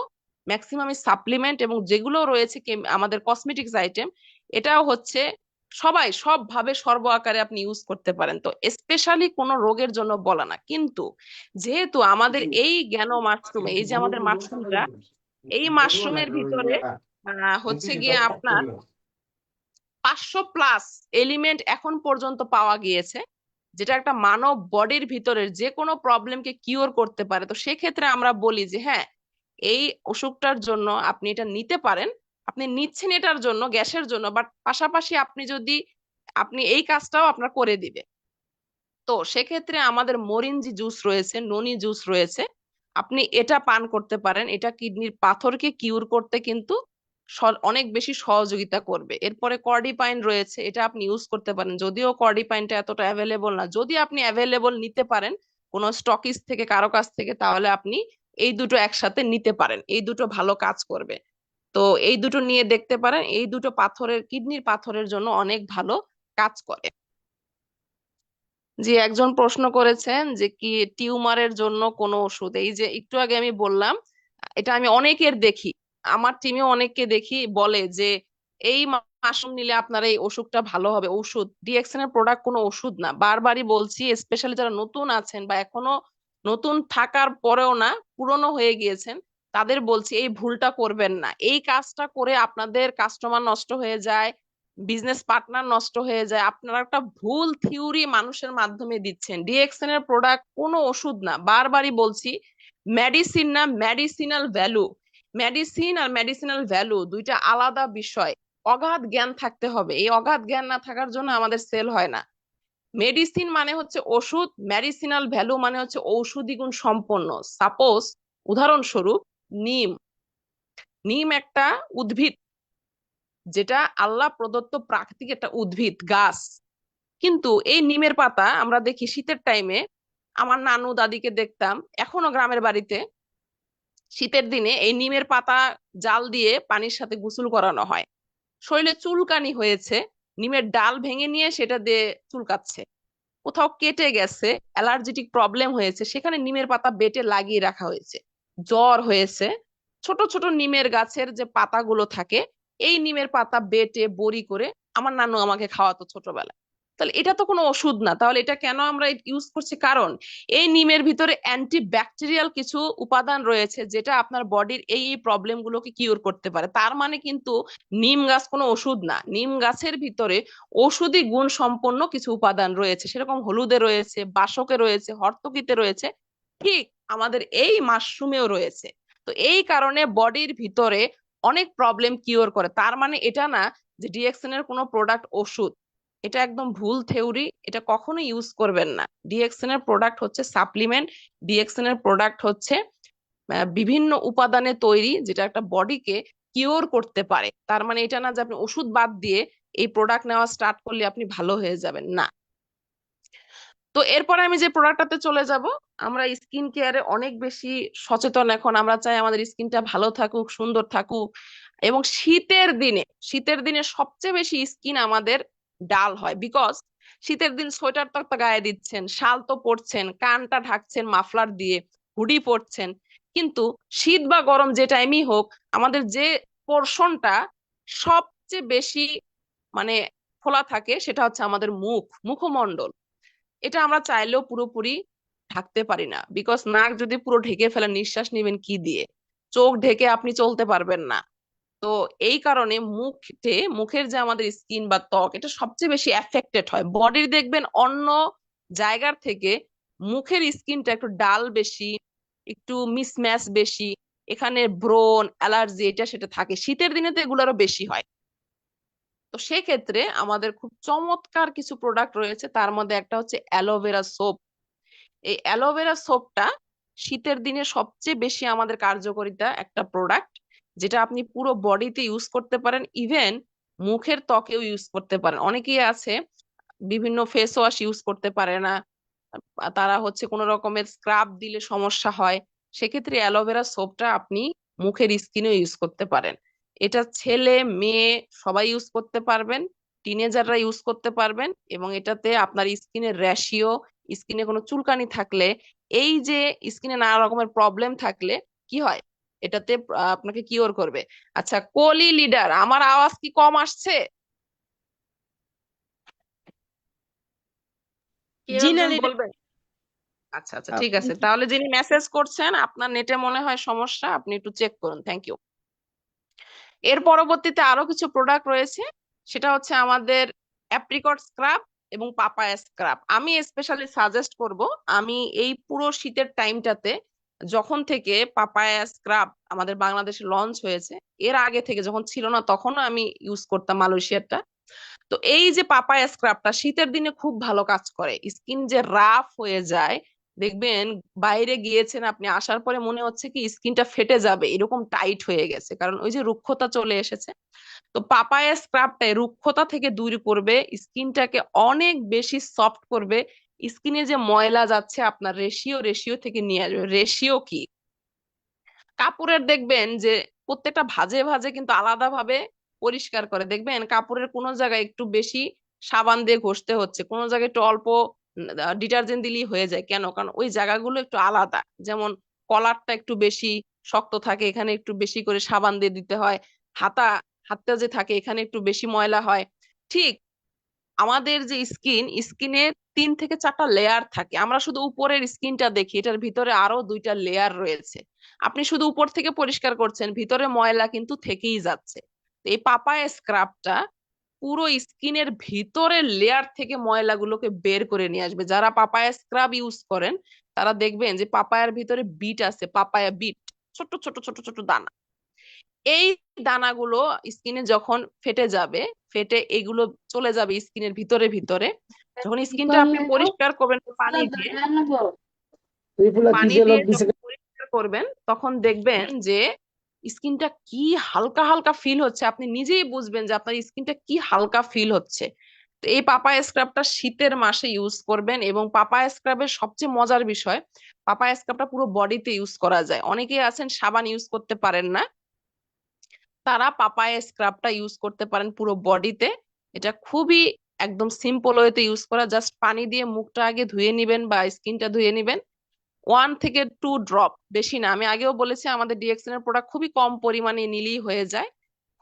ম্যাক্সিমাম সাপ্লিমেন্ট, এবং যেগুলো রয়েছে আমাদের কসমেটিক্স আইটেম, এটাও হচ্ছে সবাই সবভাবে সর্ব আকারে আপনি ইউজ করতে পারেন। তো স্পেশালি কোনো রোগের জন্য বলা না। কিন্তু যেহেতু আমাদের এই জ্ঞান মাশরুমে, এই যে আমাদের মাশরুমটা, এই মাশরুমের ভিতরে হচ্ছে গিয়ে আপনার 500+ এলিমেন্ট এখন পর্যন্ত পাওয়া গিয়েছে, যেটা একটা মানব বডির ভিতরের যে কোনো প্রবলেমকে কিওর করতে পারে। তো সেক্ষেত্রে আমরা বলি যে হ্যাঁ, এই অসুখটার জন্য আপনি এটা নিতে পারেন, আপনি নিচ্ছেন এটার জন্য, গ্যাসের জন্য, বাট পাশাপাশি আপনি যদি আপনি এই কাজটাও আপনার করে দিবে। তো সেক্ষেত্রে আমাদের মরিঞ্জি জুস রয়েছে, ননি জুস রয়েছে, আপনি এটা পান করতে পারেন। এটা কিডনির পাথরকে কিউর করতে কিন্তু অনেক বেশি সহযোগিতা করবে। এরপরে কর্ডিপাইন রয়েছে, এটা আপনি ইউজ করতে পারেন, যদিও কর্ডিপাইনটা এতটা অ্যাভেলেবল না। যদি আপনি অ্যাভেলেবল নিতে পারেন কোনো স্টকিস্ট থেকে, কারো কাছ থেকে, তাহলে আপনি এই দুটো একসাথে নিতে পারেন, এই দুটো ভালো কাজ করবে। তো এই দুটো নিয়ে দেখতে পারেন, এই দুটো কিডনির পাথরের জন্য অনেক ভালো কাজ করে। জি, একজন প্রশ্ন করেছেন যে কি টিউমারের জন্য কোনো ওষুধ, এই যে একটু আগে আমি বললাম, এটা আমি অনেকের দেখি, আমার টিমে অনেককে দেখি বলে যে এই মাশরুম নিলে আপনার এই অসুখটা ভালো হবে। ওষুধ, ডিএক্সএন এর প্রোডাক্ট কোনো ওষুধ না, বারবারই বলছি, স্পেশালি যারা নতুন আছেন বা এখনো নতুন থাকার পরেও না, পুরনো হয়ে গিয়েছেন, তাদের বলছি এই ভুলটা করবেন না। এই কাজটা করে আপনাদের কাস্টমার নষ্ট হয়ে যায়, বিজনেস পার্টনার নষ্ট হয়ে যায়। আপনারা একটা ভুল থিওরি মানুষের মাধ্যমে দিচ্ছেন। ডিএক্সএন এর প্রোডাক্ট কোনো ওষুধ না, বারবারই বলছি, মেডিসিন না, মেডিসিনাল ভ্যালু। মেডিসিন আর মেডিসিনাল ভ্যালু দুইটা আলাদা বিষয়। অগাধ জ্ঞান থাকতে হবে, এই অগাধ জ্ঞান না থাকার জন্য আমাদের সেল হয় না। মেডিসিন মানে হচ্ছে ওষুধ, মেডিসিনাল ভ্যালু মানে হচ্ছে ঔষধি গুণ সম্পন্ন। সাপোজ, উদাহরণস্বরূপ, নিম। নিম একটা উদ্ভিদ, যেটা আল্লাহ প্রদত্ত প্রাকৃতিক একটা উদ্ভিদ, গাছ। কিন্তু এই নিমের পাতা আমরা দেখি শীতের টাইমে, আমার নানু দাদিকে দেখতাম, এখনো গ্রামের বাড়িতে শীতের দিনে এই নিমের পাতা জাল দিয়ে পানির সাথে গোসল করানো হয়। শরীরে চুলকানি হয়েছে, নিমের ডাল ভেঙে নিয়ে সেটা দিয়ে চুলকাচ্ছে। কোথাও কেটে গেছে, অ্যালার্জেটিক প্রবলেম হয়েছে, সেখানে নিমের পাতা বেটে লাগিয়ে রাখা হয়েছে। জ্বর হয়েছে, ছোট ছোট নিমের গাছের যে পাতাগুলো থাকে, এই নিমের পাতা বেটে বড়ি করে আমার নানু আমাকে খাওয়াতো ছোটবেলায়। তাহলে এটা তো কোনো ওষুধ না, তাহলে এটা কেন আমরা ইউজ করছি? কারণ এই নিমের ভিতরে অ্যান্টি ব্যাকটেরিয়াল কিছু উপাদান রয়েছে, যেটা আপনার বডির এই প্রবলেম গুলোকে কিওর করতে পারে। তার মানে কিন্তু নিম গাছ কোনো ওষুধ না, নিম গাছের ভিতরে ঔষধি গুণ সম্পন্ন কিছু উপাদান রয়েছে। সেরকম হলুদে রয়েছে, বাসকে রয়েছে, হর্তকিতে রয়েছে, ঠিক আমাদের এই মাশরুমেও রয়েছে। তো এই কারণে বডির ভিতরে অনেক প্রবলেম কিওর করে। তার মানে এটা না যে ডিএক্সএন এর কোনো প্রোডাক্ট ওষুধ, এটা একদম ভুল থিওরি, এটা কখনো ইউজ করবেন না। ডিএক্সএন এর প্রোডাক্ট হচ্ছে সাপ্লিমেন্ট, ডিএক্সএন এর প্রোডাক্ট হচ্ছে বিভিন্ন উপাদানে তৈরি, যেটা একটা বডিকে কিওর করতে পারে। তার মানে এটা না যে আপনি ওষুধ বাদ দিয়ে এই প্রোডাক্ট নেওয়া স্টার্ট করলে আপনি ভালো হয়ে যাবেন, না। তো এরপরে আমি যে প্রোডাক্টটাতে চলে যাব, আমরা স্কিন কেয়ারে অনেক বেশি সচেতন এখন। আমরা চাই আমাদের স্কিনটা ভালো থাকুক, সুন্দর থাকুক। এবং শীতের দিনে সবচেয়ে বেশি স্কিন আমাদের ডাল হয়, বিকজ শীতের দিন সোয়েটার তো একটা গায়ে দিচ্ছেন, শাল তো পরছেন, কানটা ঢাকছেন মাফলার দিয়ে, হুডি পরছেন, কিন্তু শীত বা গরম যে টাইমই হোক, আমাদের যে পোর্শনটা সবচেয়ে বেশি মানে খোলা থাকে, সেটা হচ্ছে আমাদের মুখমণ্ডল। এটা আমরা চাইলেও পুরোপুরি ঢাকতে পারি না, বিকজ নাক যদি পুরো ঢেকে ফেলেন, নিঃশ্বাস নিবেন কি দিয়ে? চোখ ঢেকে আপনি চলতে পারবেন না। তো এই কারণে মুখের যে আমাদের স্কিন বা ত্বক, এটা সবচেয়ে বেশি এফেক্টেড হয়। বডির দেখবেন অন্য জায়গার থেকে মুখের স্কিনটা একটু ডাল বেশি, একটু মিসম্যাচ বেশি, এখানে ব্রণ, অ্যালার্জি, এটা সেটা থাকে। শীতের দিনে তো এগুলো আরো বেশি হয়। তো সেক্ষেত্রে আমাদের খুব চমৎকার কিছু প্রোডাক্ট রয়েছে, তার মধ্যে একটা হচ্ছে অ্যালোভেরা সোপ। এই অ্যালোভেরা সোপটা শীতের দিনে সবচেয়ে বেশি আমাদের কার্যকারিতা একটা প্রোডাক্ট, যেটা আপনি পুরো বডিতে ইউজ করতে পারেন, ইভেন মুখের ত্বকেও ইউজ করতে পারেন। অনেকেই আছে বিভিন্ন ফেস ওয়াশ ইউজ করতে পারে না, তারা হচ্ছে কোনো রকমের স্ক্রাব দিলে সমস্যা হয়, সেক্ষেত্রে অ্যালোভেরা সোপটা আপনি মুখের স্কিনেও ইউজ করতে পারেন। এটা ছেলে মেয়ে সবাই ইউজ করতে পারবেন, টিনেজাররা ইউজ করতে পারবেন। এবং এটাতে আপনার স্কিনের র্যাশিও, স্কিনে কোনো চুলকানি থাকলে, এই যে স্কিনে নানা রকমের প্রবলেম থাকলে কি হয়, এটাতে আপনাকে কিওর করবে। আচ্ছা, কোলি লিডার, আমার আওয়াজ কি কম আসছে? কেউ জি না একজন লিডার। বলবেন? আচ্ছা আচ্ছা, ঠিক আছে, তাহলে যিনি মেসেজ করছেন আপনার নেটে মনে হয় সমস্যা, আপনি একটু চেক করুন। Thank you. এর পরবর্তীতে আরো কিছু প্রোডাক্ট রয়েছে, সেটা হচ্ছে আমাদের অ্যাপ্রিকট স্ক্রাব এবং পাপায়া স্ক্রাব। আমি স্পেশালি সাজেস্ট করব, আমি এই পুরো শীতের টাইমটাতে, যখন থেকে পাপায়া স্ক্রাব আমাদের বাংলাদেশে লঞ্চ হয়েছে, এর আগে থেকে যখন ছিল না তখনও আমি ইউজ করতাম মালয়েশিয়ারটা। তো এই যে পাপায়া স্ক্রাবটা শীতের দিনে খুব ভালো কাজ করে, স্কিন যে রাফ হয়ে যায়, দেখবেন বাইরে গিয়েছেন আপনি, আসার পরে মনে হচ্ছে কি স্কিনটা ফেটে যাবে, এরকম টাইট হয়ে গেছে, কারণ ওই যে রুক্ষতা চলে এসেছে। তো পাপায়া স্ক্রাবটা রুক্ষতা থেকে দূর করবে, স্কিনটাকে অনেক বেশি সফট করবে। স্কিনে যে ময়লা যাচ্ছে আপনার রেশিও থেকে নিয়ে আসবে। রেশিও কি? কাপড়ের দেখবেন যে প্রত্যেকটা ভাঁজে ভাঁজে কিন্তু আলাদা ভাবে পরিষ্কার করে। দেখবেন কাপড়ের কোনো জায়গায় একটু বেশি সাবান দিয়ে ঘষতে হচ্ছে, কোনো জায়গায় একটু অল্প ডিটারজেন্ট দিলেই হয়ে যায়। কেন? কারণ ওই জায়গাগুলো একটু আলাদা। যেমন কলারটা একটু বেশি শক্ত থাকে, এখানে একটু বেশি করে সাবান দিয়ে দিতে হয়। হাতা হাতটা যে থাকে এখানে একটু বেশি ময়লা হয়। ঠিক আমাদের যে স্কিনে 3 থেকে 4টা লেয়ার থাকে। আমরা শুধু উপরের স্কিনটা দেখি, এটার ভিতরে আরো 2টা লেয়ার রয়েছে। আপনি শুধু উপর থেকে পরিষ্কার করছেন, ভিতরে ময়লা কিন্তু থেকেই যাচ্ছে। তো এই পাপায়া স্ক্রাবটা পুরো স্কিনের ভিতরের লেয়ার থেকে ময়লাগুলোকে বের করে নিয়ে আসবে। যারা পাপায়া স্ক্রাব ইউজ করেন তারা দেখবেন যে পাপায়ার ভিতরে বিট আছে, পাপায়া বিট, ছোট ছোট ছোট ছোট দানা। এই দানাগুলো স্কিনে যখন ফেটে যাবে, ফেটে এগুলো চলে যাবে স্কিনের ভিতরে ভিতরে। যখন স্কিনটা আপনি পরিষ্কার করবেন পানি দিয়ে যখন পরিষ্কার করবেন, তখন দেখবেন যে স্কিনটা কি হালকা হালকা ফিল হচ্ছে। আপনি নিজেই বুঝবেন যে আপনার স্কিনটা কি হালকা ফিল হচ্ছে। তো এই পাপায়া স্ক্রাবটা শীতের মাসে ইউজ করবেন। এবং পাপায়া স্ক্রাবের সবচেয়ে মজার বিষয়, পাপায়া স্ক্রাবটা পুরো বডিতে ইউজ করা যায়। অনেকেই আছেন সাবান ইউজ করতে পারেন না, তারা পাপায়া স্ক্রাবটা ইউজ করতে পারেন পুরো বডিতে। এটা খুবই একদম সিম্পল ওয়েতে ইউজ করা। জাস্ট পানি দিয়ে মুখটা আগে ধুয়ে নিবেন বা স্কিনটা ধুয়ে নিবেন, 1 থেকে 2 ড্রপ, বেশি না। আমি আগেও বলেছি আমাদের ডিএক্সএন এর প্রোডাক্ট খুবই কম পরিমাণে নিলেই হয়ে যায়।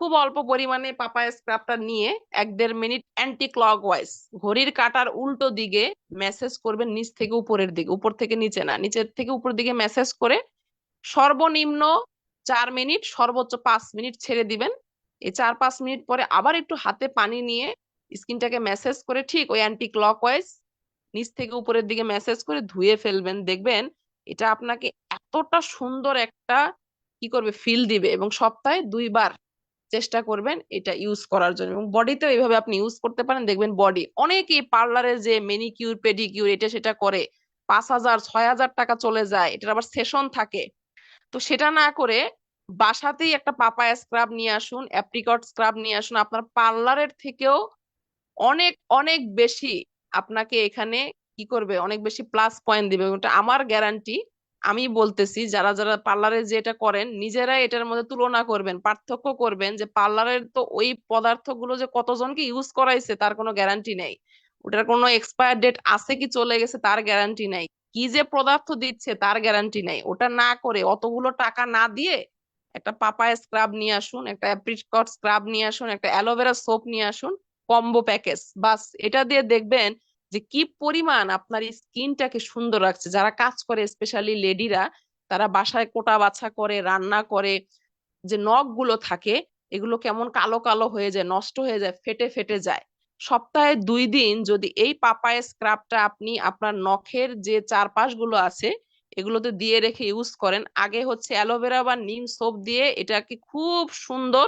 খুব অল্প পরিমাণে পাপায়া স্ক্রাবটা নিয়ে 1-1.5 মিনিট অ্যান্টি ক্লকওয়াইজ, ঘড়ির কাঁটার উল্টো দিকে মেসেজ করবেন, নিচ থেকে উপরের দিকে, উপর থেকে নিচে না, নিচের থেকে উপর দিকে মেসেজ করে সর্বনিম্ন 4 মিনিট, সর্বোচ্চ 5 মিনিট ছেড়ে দিবেন। এই 4-5 মিনিট পরে আবার একটু হাতে পানি নিয়ে স্কিনটাকে মেসেজ করে ঠিক ওই অ্যান্টি ক্লকওয়াইজ নিচ থেকে উপরের দিকে মেসেজ করে ধুয়ে ফেলবেন। দেখবেন এটা আপনাকে এতটা সুন্দর একটা কি করবে, ফিল দিবে। এবং সপ্তাহে 2 বার চেষ্টা করবেন এটা ইউজ করার জন্য। এবং বডিতেও এইভাবে আপনি ইউজ করতে পারেন, দেখবেন বডি। অনেকেই পার্লারে যে মেনিকিউর পেডিকিউর এটা সেটা করে 5,000-6,000 টাকা চলে যায়, এটার আবার সেশন থাকে। তো সেটা না করে বাসাতেই একটা পাপায়া স্ক্রাব নিয়ে আসুন, অ্যাপ্রিকট স্ক্রাব নিয়ে আসুন। আপনার পার্লারের থেকেও অনেক অনেক বেশি আপনাকে এখানে কি করবে, অনেক বেশি প্লাস পয়েন্ট দিবে। ওটা আমার গ্যারান্টি। আমি বলতেছি, যারা যারা পার্লারে যেটা করেন নিজেরাই এটার মধ্যে তুলনা করবেন, পার্থক্য করবেন যে পার্লারের তো ওই পদার্থগুলো যে কতজনকে ইউজ করাইছে তার কোনো গ্যারান্টি নেই। ওটার কোনো এক্সপায়ার ডেট আছে কি চলে গেছে তার গ্যারান্টি নাই। কি যে পদার্থ দিচ্ছে তার গ্যারান্টি নাই। ওটা না করে, অতগুলো টাকা না দিয়ে একটা পাপায়া স্ক্রাব নিয়ে আসুন, একটা অ্যাপ্রিকট স্ক্রাব নিয়ে আসুন, একটা অ্যালোভেরা সোপ নিয়ে আসুন, কম্বো প্যাকেজ। বাস এটা দিয়ে দেখবেন যে কি পরিমাণ আপনার স্কিনটাকে সুন্দর রাখছে। যারা কাজ করে, স্পেশালি লেডিরা, তারা বাসায় কোটা বাছা করে, রান্না করে, যে নখ গুলো থাকে এগুলো কেমন কালো কালো হয়ে যায়, নষ্ট হয়ে যায়, ফেটে ফেটে যায়। সপ্তাহে 2 দিন যদি এই পাপায়া স্ক্রাবটা আপনি আপনার নখের যে চারপাশ গুলো আছে এগুলোতে দিয়ে রেখে ইউজ করেন, আগে হচ্ছে অ্যালোভেরা বা নিম সোপ দিয়ে এটাকে খুব সুন্দর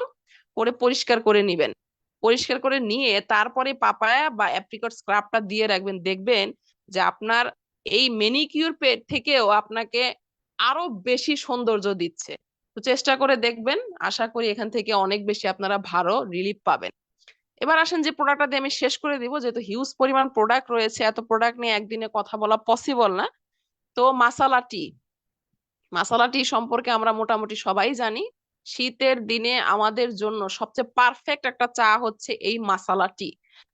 করে পরিষ্কার করে নিবেন। পরিষ্কার করে নিয়ে তারপরে পাপায়া বা অ্যাপ্রিকট স্ক্রাবটা দিয়ে রাখবেন। দেখবেন যে আপনার এই মেনিকিউর থেকেও আপনাকে আরো বেশি সৌন্দর্য দিচ্ছে। তো চেষ্টা করে দেখবেন, আশা করি এখান থেকে অনেক বেশি আপনারা ভালো রিলিফ পাবেন। এবার আসেন যে প্রোডাক্টটা দিয়ে আমি শেষ করে দিব, যেহেতু হিউজ পরিমাণ প্রোডাক্ট রয়েছে, এত প্রোডাক্ট নিয়ে একদিনে কথা বলা পসিবল না। তো মাসালা টি, মাসালা টি সম্পর্কে আমরা মোটামুটি সবাই জানি। শীতের দিনে আমাদের জন্য সবচেয়ে পারফেক্ট একটা চা হচ্ছে এই মাসালা টি।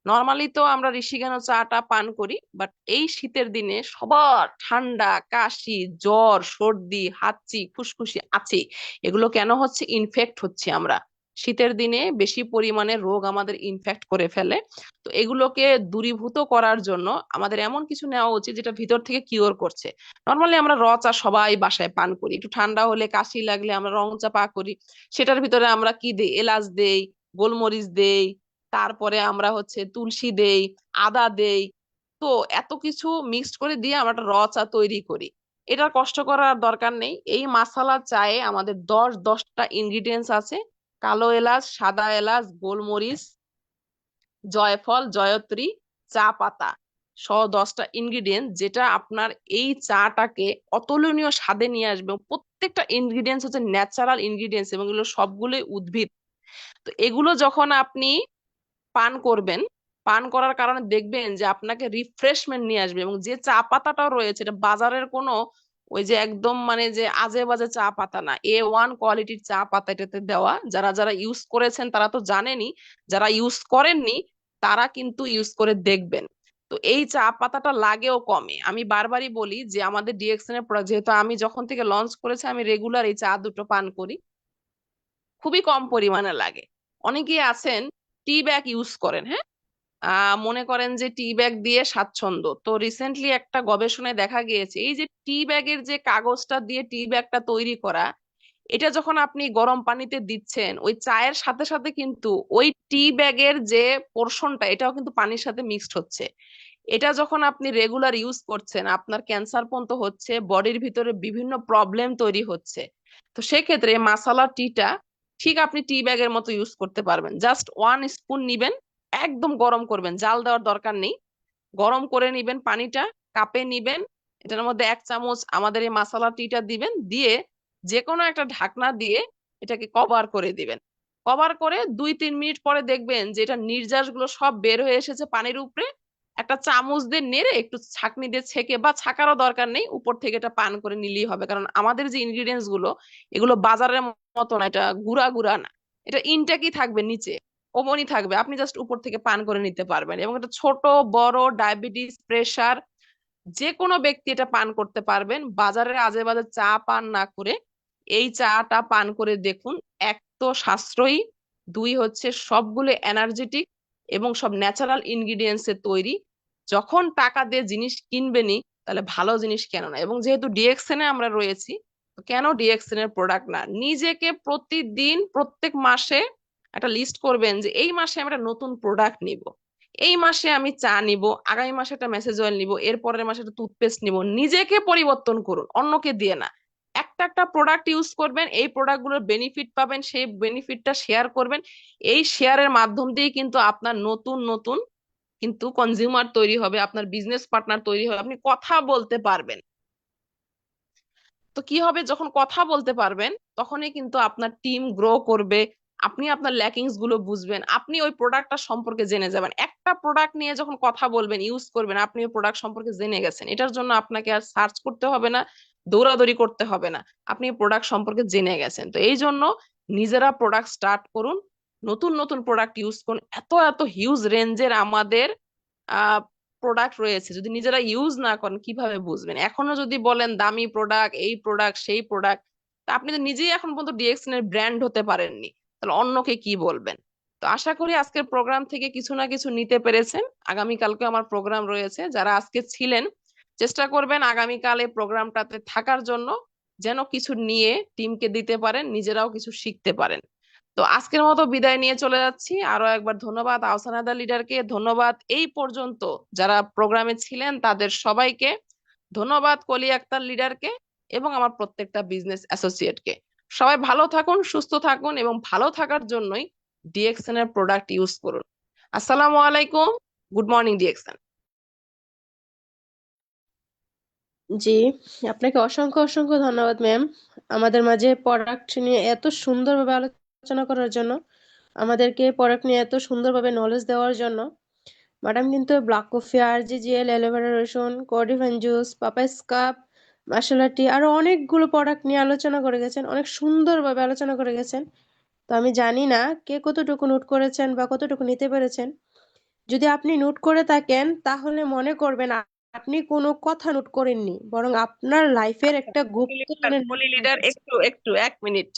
নর্মালি তো আমরা ঋষিকেন চাটা পান করি, বাট এই শীতের দিনে সবার ঠান্ডা, কাশি, জ্বর, সর্দি, হাঁচি, ফুসকুসি আছে। এগুলো কেন হচ্ছে? ইনফেক্ট হচ্ছে আমরা। শীতের দিনে বেশি পরিমাণে রোগ আমাদের ইনফেক্ট করে ফেলে। তো এগুলোকে দূরীভূত করার জন্য আমাদের এমন কিছু নেওয়া উচিত যেটা ভিতর থেকে কিওর করছে। নর্মালি আমরা চা সবাই বাসায় পান করি, একটু ঠান্ডা হলে কাশি লাগলে আমরা রং চা পা করি। সেটার ভিতরে আমরা কি দেই? এলাচ দেই, গোলমরিচ দেই, তারপরে আমরা হচ্ছে তুলসী দেই, আদা দেই। তো এত কিছু মিক্সড করে দিয়ে আমরা একটা চা তৈরি করি। এটার কষ্ট করার দরকার নেই। এই মাসালা চায়ে আমাদের 10-10টা ইনগ্রিডিয়েন্টস আছে: কালো এলাচ, সাদা এলাচ, গোলমরিচ, জয়ফল, জয়ত্রী, চা পাতা। সহ 10টা ইনগ্রিডিয়েন্ট যেটা আপনার এই চাটাকে অতুলনীয় স্বাদে নিয়ে আসবে। এবং প্রত্যেকটা ইনগ্রিডিয়েন্টস হচ্ছে ন্যাচারাল ইনগ্রিডিয়েন্টস এবং এগুলো সবগুলোই উদ্ভিদ। তো এগুলো যখন আপনি পান করবেন, পান করার কারণে দেখবেন যে আপনাকে রিফ্রেশমেন্ট নিয়ে আসবে। এবং যে চা পাতাটাও রয়েছে এটা বাজারের কোনো ওই যে একদম মানে যে আজে বাজে চা পাতা না, A1 কোয়ালিটির চা পাতা এটাতে দেওয়া। যারা যারা ইউজ করেছেন তারা তো জানেনই, যারা ইউজ করেননি তারা কিন্তু ইউজ করে দেখবেন। তো এই চা পাতাটা লাগেও কমে। আমি বারবারই বলি যে আমাদের ডিএক্সএন এর প্রোডাক্ট, যেহেতু আমি যখন থেকে লঞ্চ করেছি আমি রেগুলার এই চা দুটো পান করি, খুবই কম পরিমাণে লাগে। অনেকেই আছেন টি ব্যাগ ইউজ করেন, হ্যাঁ, মনে করেন যে টি ব্যাগ দিয়ে স্বাচ্ছন্দ্য। তো রিসেন্টলি একটা গবেষণায় দেখা গিয়েছে এই যে টি ব্যাগের যে কাগজটা দিয়ে টি ব্যাগটা তৈরি করা, এটা যখন আপনি গরম পানিতে দিচ্ছেন ওই চায়ের সাথে সাথে কিন্তু ওই টি ব্যাগের যে পোর্শনটা এটাও কিন্তু পানির সাথে মিক্সড হচ্ছে। এটা যখন আপনি রেগুলার ইউজ করছেন আপনার ক্যান্সার পর্যন্ত হচ্ছে, বডির ভিতরে বিভিন্ন প্রবলেম তৈরি হচ্ছে। তো সেক্ষেত্রে মাসালা টিটা ঠিক আপনি টি ব্যাগের মতো ইউজ করতে পারবেন। জাস্ট 1 স্পুন নিবেন, একদম গরম করবেন, জাল দেওয়ার দরকার নেই, গরম করে নিবেন পানিটা, কাপে নিবেন, এটার মধ্যে 1 চামচ আমাদের এই মাসালা টিটা দিবেন, দিয়ে যে কোনো একটা ঢাকনা দিয়ে এটাকে কভার করে দিবেন। কভার করে 2-3 মিনিট পরে দেখবেন যে এটা নির্যাস গুলো সব বের হয়ে এসেছে পানির উপরে। একটা চামচ দিয়ে নেড়ে একটু ছাঁকনি দিয়ে ছেঁকে, বা ছাকারও দরকার নেই, উপর থেকে এটা পান করে নিলেই হবে। কারণ আমাদের যে ইনগ্রিডিয়েন্টস গুলো এগুলো বাজারের মতো না, এটা গুঁড়া গুঁড়া না, এটা ইনটেকই থাকবে নিচে, অমনি থাকবে, আপনি জাস্ট উপর থেকে পান করে নিতে পারবেন। এবং এটা ছোট বড় ডায়াবেটিস প্রেসার যে কোনো ব্যক্তি এটা পান করতে পারবেন। বাজারের আজে বাজে চা পান না করে এই চাটা পান করে দেখুন। এক তো সাশ্রয়ী, দুই হচ্ছে সবগুলো এনার্জেটিক এবং সব ন্যাচারাল ইনগ্রিডিয়েন্টস এর তৈরি। যখন টাকা দিয়ে জিনিস কিনবেনই তাহলে ভালো জিনিস কেন না। এবং যেহেতু ডিএক্সএন এ আমরা রয়েছি, তো কেন ডিএক্সএন এর প্রোডাক্ট না। নিজেকে প্রতিদিন প্রত্যেক মাসে একটা লিস্ট করবেন যে এই মাসে আমরা নতুন প্রোডাক্ট নিব, এই মাসে আমি চা নিব, আগামী মাসে একটা মেসেজ অয়েল নিব, এর পরের মাসে একটা টুথপেস্ট নিব। নিজেকে পরিবর্তন করুন, অন্যকে দিয়ে না। একটা একটা প্রোডাক্ট ইউজ করবেন, এই প্রোডাক্ট গুলোর বেনিফিট পাবেন, সেই বেনিফিটটা শেয়ার করবেন। এই শেয়ারের মাধ্যম দিয়ে কিন্তু আপনার নতুন নতুন কিন্তু কনজিউমার তৈরি হবে, আপনার বিজনেস পার্টনার তৈরি হবে, আপনি কথা বলতে পারবেন। তো কি হবে, যখন কথা বলতে পারবেন তখনই কিন্তু আপনার টিম গ্রো করবে, আপনি আপনার ল্যাকিংস গুলো বুঝবেন, আপনি ওই প্রোডাক্টটা সম্পর্কে জেনে যাবেন। একটা প্রোডাক্ট নিয়ে যখন কথা বলবেন ইউজ করবেন, আপনি ওই প্রোডাক্ট সম্পর্কে জেনে গেছেন, এটার জন্য আপনাকে আর সার্চ করতে হবে না, দৌড়াদৌড়ি করতে হবে না, আপনি প্রোডাক্ট সম্পর্কে জেনে গেছেন। তো এই জন্য নিজেরা প্রোডাক্ট স্টার্ট করুন, নতুন নতুন প্রোডাক্ট ইউজ করুন। এত এত হিউজ রেঞ্জের আমাদের প্রোডাক্ট রয়েছে, যদি নিজেরা ইউজ না করেন কিভাবে বুঝবেন। এখনো যদি বলেন দামি প্রোডাক্ট, এই প্রোডাক্ট সেই প্রোডাক্ট, তা আপনি তো নিজেই এখন পর্যন্ত ডিএক্সএন এর ব্র্যান্ড হতে পারেননি, তাহলে অন্যকে কি বলবেন। তো আশা করি আজকের প্রোগ্রাম থেকে কিছু না কিছু নিতে পেরেছেন। আগামীকালকে আমার প্রোগ্রাম রয়েছে, যারা আজকে ছিলেন চেষ্টা করবেন আগামীকাল এই প্রোগ্রামটাতে থাকার জন্য, যেন কিছু নিয়ে টিমকে দিতে পারেন, নিজেরাও কিছু শিখতে পারেন। তো আজকের মতো বিদায় নিয়ে চলে যাচ্ছি। আরো একবার ধন্যবাদ আহসানাদা লিডারকে, ধন্যবাদ এই পর্যন্ত যারা প্রোগ্রামে ছিলেন তাদের সবাইকে, ধন্যবাদ কলি আক্তার লিডারকে এবং আমার প্রত্যেকটা বিজনেস অ্যাসোসিয়েটকে। সবাই ভালো থাকুন, সুস্থ থাকুন এবং ভালো থাকার জন্যই ডিএক্সএন এর প্রোডাক্ট ইউজ করুন। আসসালামু আলাইকুম, গুড মর্নিং ডিএক্সএন। জি, আপনাকে অসংখ্য অসংখ্য ধন্যবাদ ম্যাম, আমাদের মাঝে প্রোডাক্ট নিয়ে এত সুন্দরভাবে আলোচনা করার জন্য, আমাদেরকে প্রোডাক্ট নিয়ে এত সুন্দরভাবে নলেজ দেওয়ার জন্য। ম্যাডাম কিন্তু ব্ল্যাক কফি, আরজিজিএল, অ্যালোভেরা রসুন, কোডিফাইন জুস, পাপাই স্কাপ, মশলা টি আরো অনেকগুলো প্রোডাক্ট নিয়ে আলোচনা করে গেছেন, অনেক সুন্দরভাবে আলোচনা করে গেছেন। তো আমি জানি না কে কতটুকু নোট করেছেন বা কতটুকু নিতে পেরেছেন। যদি আপনি নোট করে থাকেন তাহলে মনে করবেন আপনি কোনো কথা নোট করেননি, বরং আপনার লাইফের একটা গুপ্ত কলি লিডার একটু একটু 1 মিনিট,